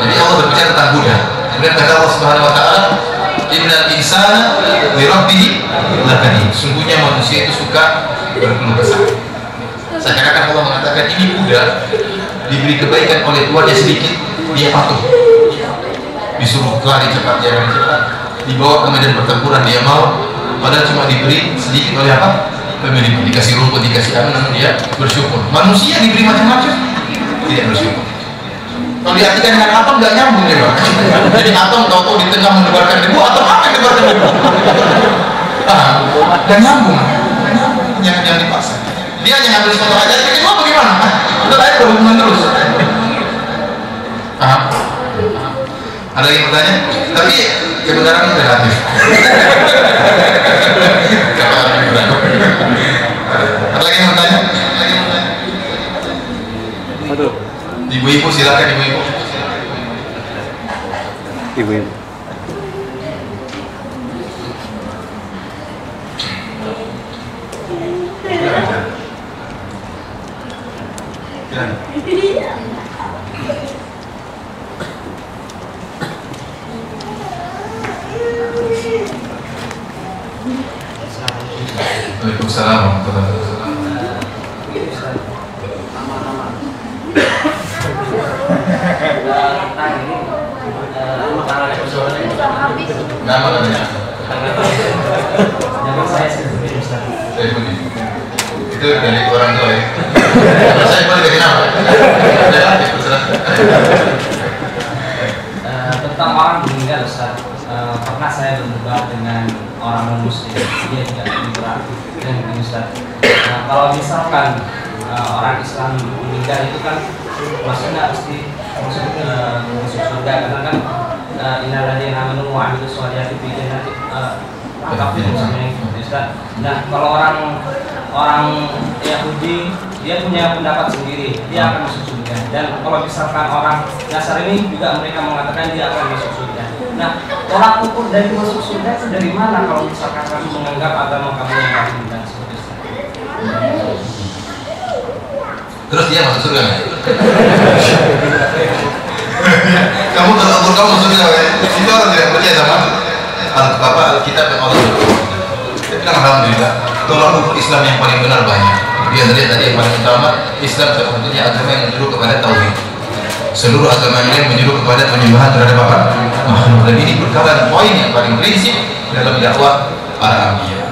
Jadi Allah berbicara tentang kuda. Kemudian kata Allah Subhanahu Wa Taala, innal insana li rabbih lakadib. Sungguhnya manusia itu suka berkeluh kesah. Seakan-akan Allah mengatakan ini kuda diberi kebaikan oleh tuannya sedikit, dia patuh. Disuruh lari cepat, dia lari cepat. Dibawa ke medan pertempuran, dia mau. Padahal cuma diberi sedikit oleh apa? Pemilik. Dikasih rumput, dikasih namun dia bersyukur. Manusia diberi macam-macam, tidak bersyukur. Kalau diartikan dengan atom nggak nyambung ya Pak. Jadi atom tahu-tahu di tengah menebarkan debu, atom apa yang menebarkan debu? Dan nyambung. Jangan dipaksa. Dia hanya ngambil satu ayat, yang kedua bagaimana? Itu ayat berhubungan terus. Paham? Ada Ada yang bertanya? Tapi kebenaran itu relatif. Ada lagi yang bertanya? Ibu-ibu silakan ibu-ibu. Ibu-ibu. Waalaikumsalam warahmatullahi wabarakatuh. Nama namanya? Nama saya Saifuddin Ustaz. Saifuddin. Itu dari orang tua ya. Saya boleh kasih nama. Tentang orang meninggal Ustaz. Pernah saya berdebat dengan orang non muslim, dia tidak liberal dan begini Ustaz. Kalau misalkan orang Islam meninggal itu kan maksudnya pasti masuk surga karena kan innalladzina amanu wa amilus sholihati fi jannati kafir misalnya Ustaz. Nah, kalau orang Yahudi dia punya pendapat sendiri, dia akan masuk surga. Dan kalau misalkan orang Nasrani juga mereka mengatakan dia akan masuk surga. Nah, tolak ukur dari masuk surga itu dari mana kalau misalkan kami menganggap agama kamu yang paling benar seperti itu? Terus dia masuk surga nggak? Kamu tolak ukur kamu masuk surga nggak? Itu orang tidak percaya sama Alkitab dan Allah. Dia bilang alhamdulillah, tolak ukur Islam yang paling benar banyak. Dia lihat tadi yang paling utama, Islam satu-satunya agama yang menyuruh kepada tauhid. Seluruh agama yang lain menyuruh kepada penyembahan terhadap apa? Makhluk. Dan ini merupakan poin yang paling prinsip dalam dakwah para anbiya.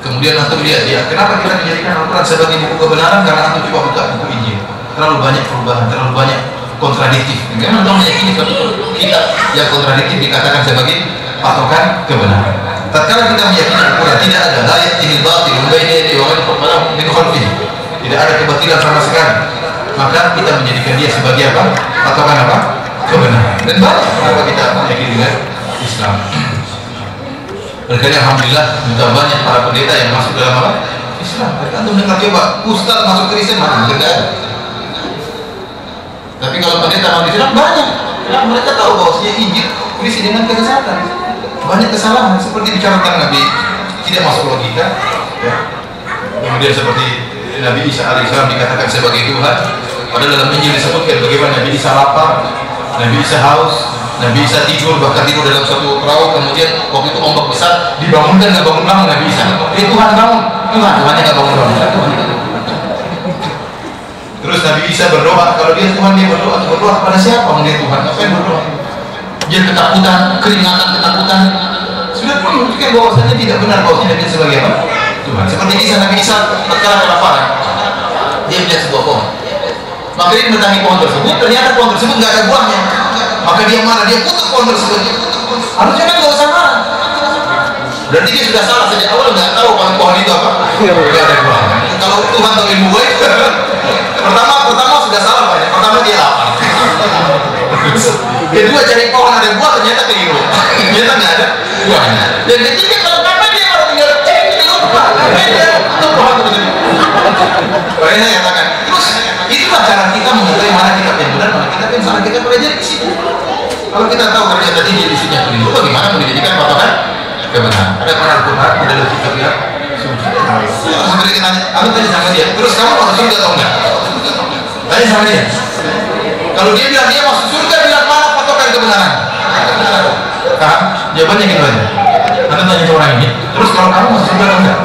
Kemudian antum lihat ya, kenapa kita menjadikan Al-Quran sebagai buku kebenaran? Karena antum coba buka buku Injil, terlalu banyak perubahan, terlalu banyak kontradiktif. Karena antum meyakini suatu kitab yang kontradiktif dikatakan sebagai patokan kebenaran. Tatkala kita meyakini Al-Quran tidak ada layak ini batil, min khalfihi, tidak ada kebatilan sama sekali, maka kita menjadikan dia sebagai apa? Patokan apa? Kebenaran. Dan banyak kenapa kita meyakini dengan Islam. Berkali alhamdulillah sudah banyak para pendeta yang masuk dalam apa? Islam. Antum dengar coba ustaz masuk Kristen mana? Tidak ada. Tapi kalau pendeta masuk Islam banyak. Ya, mereka tahu bahwasanya Injil berisi dengan kesesatan. Banyak kesalahan seperti bicarakan Nabi tidak masuk logika. Ya. Kemudian seperti Nabi Isa alaihissalam dikatakan sebagai Tuhan. Padahal dalam Injil disebutkan bagaimana Nabi Isa lapar, Nabi Isa haus, Nabi Isa tidur, bahkan tidur dalam suatu perahu. Kemudian waktu itu ombak besar, dibangunkan nggak bangun Nabi Isa. Tuhan bangun, Tuhannya nggak bangun. Terus Nabi Isa berdoa, kalau dia Tuhan dia berdoa kepada siapa? Dia Tuhan, apa yang berdoa? Dia ketakutan, ketakutan. Sudah pun menunjukkan bahwasanya tidak benar bahwasanya Nabi sebagai apa? Tuhan. Seperti kisah Nabi Isa tatkala kelaparan, dia melihat sebuah pohon. Maka dia mendatangi pohon tersebut, ternyata pohon tersebut nggak ada buahnya. Maka dia marah, dia kutuk pohon tersebut. Harusnya kan nggak usah marah. Berarti dia sudah salah sejak awal, nggak tahu pohon itu apa? Nggak ada buahnya. Kalau Tuhan tahu ilmu baik, pertama sudah salah banyak. Pertama dia lapar. Kedua cari pohon ada buah, ternyata keliru. Ternyata nggak ada buahnya. Dan ketiga kalau kapan dia baru tinggal cek lupa. Dia tutup pohon tersebut. Makanya saya katakan, terus itulah cara kita mengetahui mana kitab yang benar, mana kitab yang salah. Kita belajar di situ. Kalau kita tahu ternyata ini isinya keliru, bagaimana menjadikan patokan kebenaran? Ada Al-Quran, ada kitab yang suci. Seperti kita tanya sama dia, terus kamu masuk surga atau enggak? Tanya sama dia. Kalau dia bilang dia masuk surga, bilang mana patokan kebenaran? Paham? Jawabannya gitu aja. Anda tanya ke orang ini, terus kalau kamu masuk surga atau enggak?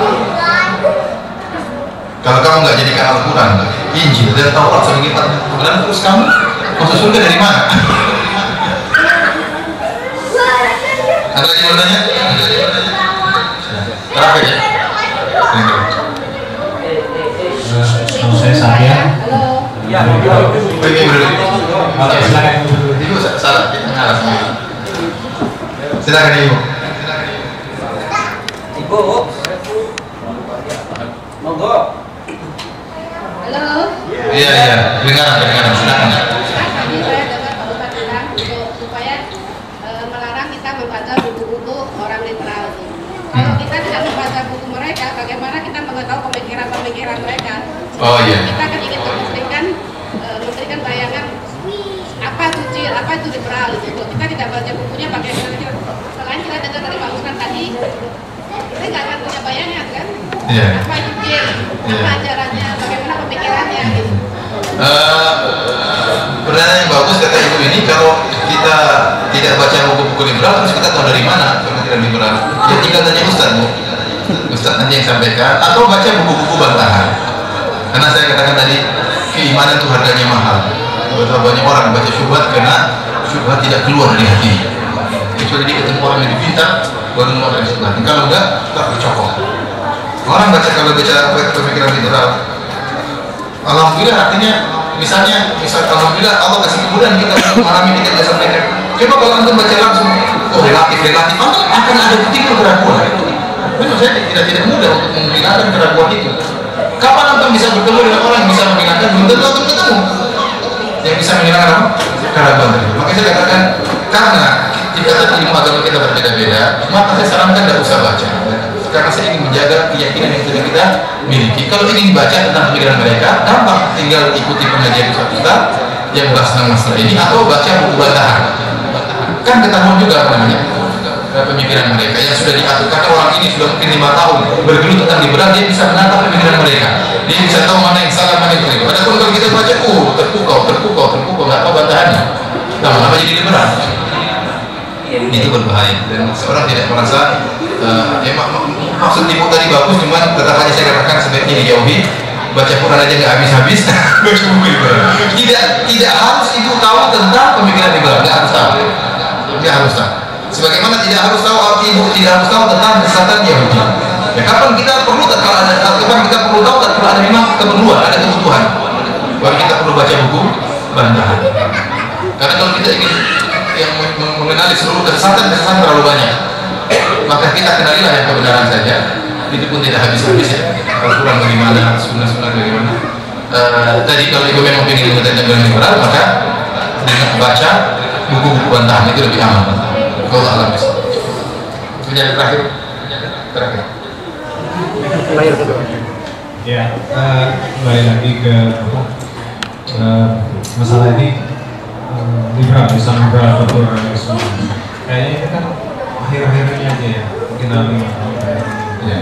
Kalau kamu nggak jadikan Al-Quran, Injil dan Taurat sebagai patokan kebenaran, terus kamu masuk surga dari mana? Ada lagi yang bertanya? Terakhir ya? Nama saya Satya. Ya, Silakan. Ibu salah, silakan ibu. Ibu, monggo. Halo. Iya, dengar, silakan. Tadi saya dengar Pak Ustadz bilang supaya pemikiran mereka. Oh iya. Kita kan ingin memberikan bayangan apa itu CIR, apa itu liberal gitu. Kita tidak baca bukunya pakai pikiran. Selain kita dengar dari Pak Usman tadi, kita nggak akan punya bayangan kan? Iya. Apa itu CIR, apa ajarannya, bagaimana pemikirannya gitu. Pertanyaan yang bagus kata ibu ini, kalau kita tidak baca buku-buku liberal terus kita tahu dari mana pemikiran liberal? Ya tinggal tanya Ustadz Bu, Ustadz nanti yang sampaikan, atau baca buku-buku bantahan. Karena saya katakan tadi keimanan itu harganya mahal. Betapa banyak orang baca syubhat karena syubhat tidak keluar dari hati. Kecuali dia ketemu orang yang pintar baru keluar dari syubhat. Kalau enggak, tak bercokok. Orang kalau baca pemikiran liberal, alhamdulillah artinya misal alhamdulillah Allah kasih kemudahan kita untuk memahami kita bisa sampaikan. Coba kalau antum baca langsung, oh relatif akan ada titik keraguan. Benar, saya tidak mudah untuk menghilangkan keraguan itu. Kapan antum bisa bertemu dengan orang yang bisa menghilangkan? Belum tentu antum ketemu yang bisa menghilangkan apa? Keraguan tadi. Makanya saya katakan, karena tingkatan ilmu agama kita berbeda-beda, maka saya sarankan tidak usah baca. Karena saya ingin menjaga keyakinan yang sudah kita miliki. Kalau ingin baca tentang pikiran mereka, gampang, tinggal ikuti pengajian kita yang bahas tentang masalah ini, atau baca buku bantahan. Kan ketahuan juga apa namanya pemikiran mereka yang sudah diatur. Karena orang ini sudah mungkin 5 tahun bergelut tentang liberal, dia bisa menatap pemikiran mereka. Dia bisa tahu mana yang salah, mana yang benar. Padahal kalau kita baca, terpukau, nggak tahu bantahannya. Lama-lama jadi liberal. Itu berbahaya dan seorang tidak merasa maksud ibu tadi bagus, cuman tetap aja saya katakan sebaiknya dijauhi. Baca Quran aja nggak habis-habis. tidak harus ibu tahu tentang pemikiran liberal, nggak harus tahu. Sebagaimana tidak harus tahu, ibu tidak harus tahu tentang kesesatan Yahudi. Ya, kapan kita perlu tahu kalau ada memang keperluan, ada kebutuhan. Baru kita perlu baca buku bantahan. Karena kalau kita ingin yang mengenali seluruh kesesatan terlalu banyak, maka kita kenalilah yang kebenaran saja. Itu pun tidak habis-habis ya. Al-Quran bagaimana, sunnah bagaimana. Tadi kalau ibu memang ingin mengetahui tentang liberal, maka dengan baca buku-buku bantahan itu lebih aman. Kalau alam bisa. Penjelasan terakhir. Ya, kembali lagi ke masalah ini liberal, Islam liberal atau pluralisme. Kayaknya ini kan akhir-akhir ini aja ya, mungkin dalam 5 tahun ya.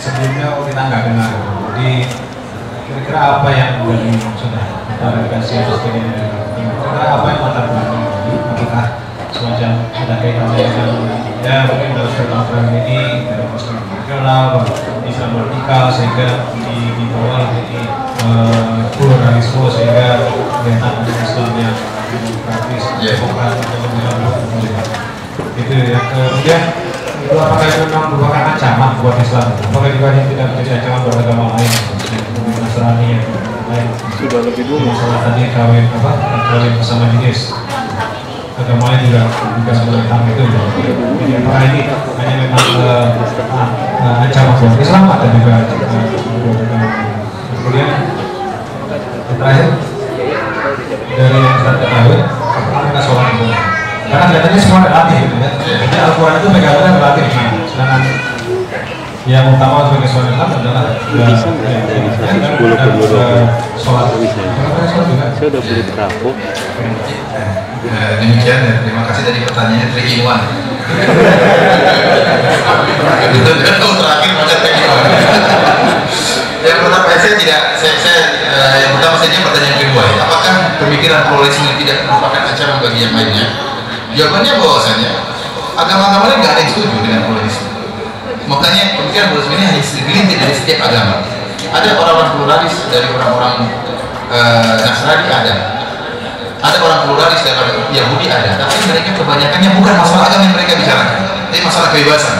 Sebelumnya kita nggak kenal. Jadi kira-kira apa yang dari sudah klarifikasi seperti ini? Kira-kira apa yang latar belakang? Apakah semacam ada kaitannya dengan ya mungkin dalam peraturan ini dari Muslim liberal, Islam radikal sehingga di bawah jadi pluralisme sehingga kelihatan Islam yang demokratis, demokratis itu ya. Kemudian itu apakah itu memang merupakan ancaman buat Islam? Apakah juga yang tidak menjadi ancaman buat agama lain, seperti Nasrani yang lain? Sudah lebih dulu. Masalah tadi kawin bersama jenis. Agama lain juga seperti itu. Jadi apakah ini hanya memang ancaman buat Islam atau juga buat agama lain? Kemudian terakhir dari yang kita ketahui, apakah kita sholat itu? Karena kelihatannya semua relatif gitu ya. Jadi Al-Quran itu pegangannya relatif. Sedangkan yang utama sebagai sholat adalah sholat. Saya udah beli terapuk. Demikian ya, terima kasih tadi pertanyaannya tricky one. Itu kalau terakhir macam tricky one. Yang pertama yang pertama saja pertanyaan kedua ya, apakah pemikiran pluralisme tidak merupakan ancaman bagi yang lainnya? Jawabannya bahwasanya agama-agama lain nggak ada yang setuju dengan pluralisme. Makanya pemikiran pluralisme ini hanya segelintir dari setiap agama. Ada orang-orang pluralis dari orang-orang Nasrani ada orang pluralis dari Yahudi ada, tapi mereka kebanyakannya bukan masalah agama yang mereka bicarakan, tapi masalah kebebasan.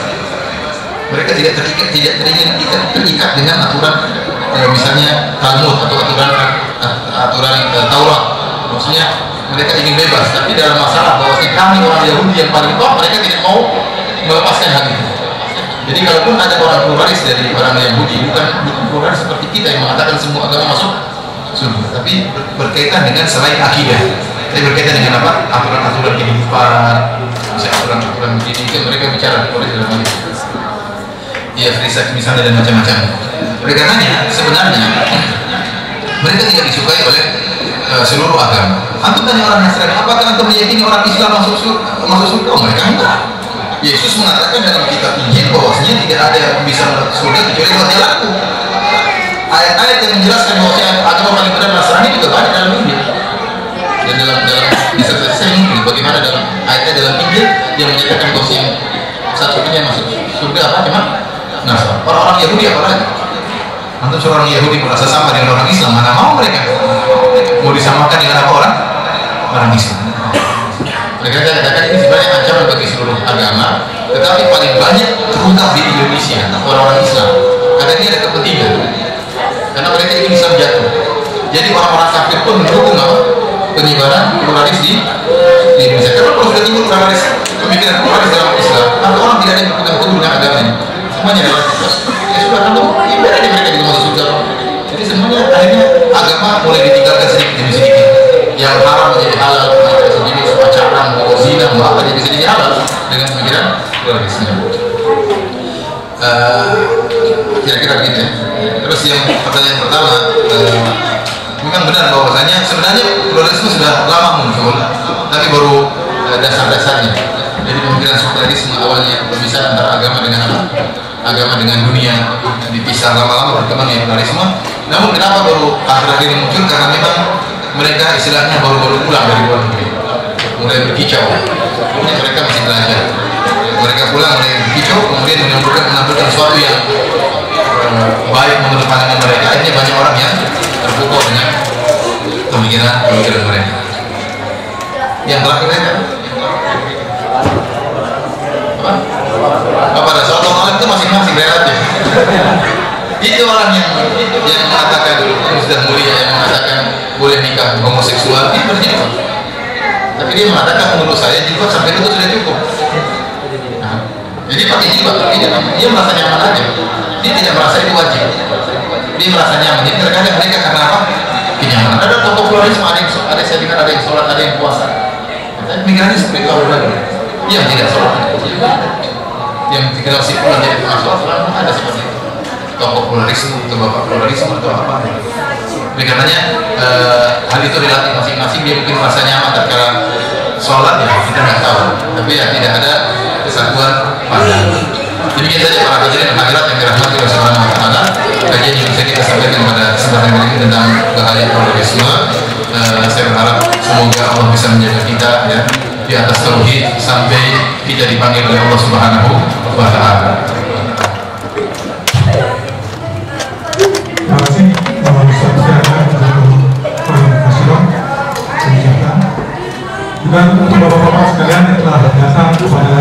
Mereka tidak terikat dengan aturan misalnya Talmud atau aturan Taurat. Maksudnya mereka ingin bebas, tapi dalam masalah bahwa kami orang Yahudi yang paling top, mereka tidak mau melepaskan hal itu. Jadi kalaupun ada orang pluralis dari orang Yahudi, bukan pluralis seperti kita yang mengatakan semua agama masuk surga, tapi berkaitan dengan selain akidah. Tapi berkaitan dengan apa? Aturan-aturan kehidupan, misalnya aturan-aturan begini, mereka bicara pluralis dalam hal itu. dia free sex misalnya dan macam-macam. Oleh karenanya sebenarnya mereka tidak disukai oleh seluruh agama. Antum tanya orang Nasrani, apakah antum meyakini orang Islam masuk surga? Mereka enggak. Yesus mengatakan dalam kitab Injil bahwasanya tidak ada yang bisa masuk surga kecuali buat yang laku. Ayat-ayat yang menjelaskan bahwasanya agama paling benar Nasrani juga banyak dalam Injil. Dan dalam disertasi saya mungkin bagaimana dalam ayatnya dalam Injil yang menyatakan bahwasanya satu-satunya masuk surga apa? Cuma Nasrani. Orang-orang Yahudi apa lagi? Antum seorang Yahudi merasa sama dengan orang Islam, mana mau mereka mau disamakan dengan apa orang Islam. Mereka katakan ini sebenarnya ancaman bagi seluruh agama, tetapi paling banyak terungkap di Indonesia orang-orang Islam karena ini ada kepentingan, karena mereka ingin Islam jatuh. Jadi orang-orang kafir pun mendukung apa? Penyebaran pluralis di Indonesia. Karena kalau sudah timbul pluralis, pemikiran pluralis dalam Islam, maka orang tidak ada yang berpegang dengan agamanya, semuanya adalah ya sudah, kalau ibadah mereka juga masuk surga. Jadi semuanya akhirnya agama mulai ditinggalkan sedikit demi sedikit. Yang haram menjadi halal, sendiri pacaran, zina, apa jadi sedikit halal dengan pemikiran pluralisme. Kira-kira begitu ya. Terus yang pertanyaan pertama, memang benar bahwasanya sebenarnya pluralisme sudah lama muncul, tapi baru dasar-dasarnya. Jadi pemikiran sekularisme awalnya pemisahan antara agama dengan apa? Agama dengan dunia, dipisah lama-lama berkembang ya pluralisme. Namun kenapa baru akhir-akhir ini muncul? Karena memang mereka istilahnya baru-baru pulang dari luar negeri, mulai berkicau. Kemudian mereka masih belajar. Mereka pulang mulai berkicau, kemudian menampilkan sesuatu yang baik menurut pandangan mereka. Akhirnya banyak orang yang terpukau dengan pemikiran mereka. Yang terakhir kan? Apa pada soal orang itu masing-masing relatif. Itu orang yang mengatakan sudah mulia, yang mengatakan boleh nikah homoseksual, dia berjilbab. Tapi dia mengatakan menurut saya jilbab sampai itu sudah cukup. Nah, jadi pakai jilbab, tapi dia merasa nyaman aja. Dia tidak merasa itu wajib. Dia merasa nyaman. Jadi terkadang mereka karena apa? Kenyamanan. Ada tokoh pluralisme, ada saya dengar ada yang sholat, ada yang puasa. Tapi pemikirannya seperti itu lagi. Yang tidak sholat, yang dikenal si pulang jadi sholat, ada seperti itu. Tokoh pluralisme atau bapak pluralisme atau apa? Karenanya hal itu relatif masing-masing. Dia mungkin merasa nyaman tatkala sholat ya kita nggak tahu, tapi ya tidak ada kesatuan pandangan. Demikian saja para hadirin hadirat yang dirahmati oleh Subhanahu wa taala, kajian yang bisa kita sampaikan pada kesempatan kali ini tentang bahaya pluralisme. Saya berharap semoga Allah bisa menjaga kita ya di atas tauhid sampai kita dipanggil oleh Allah Subhanahu wa taala. Terima kasih Bapak Ustaz Syahdan untuk juga untuk bapak-bapak sekalian yang telah datang kepada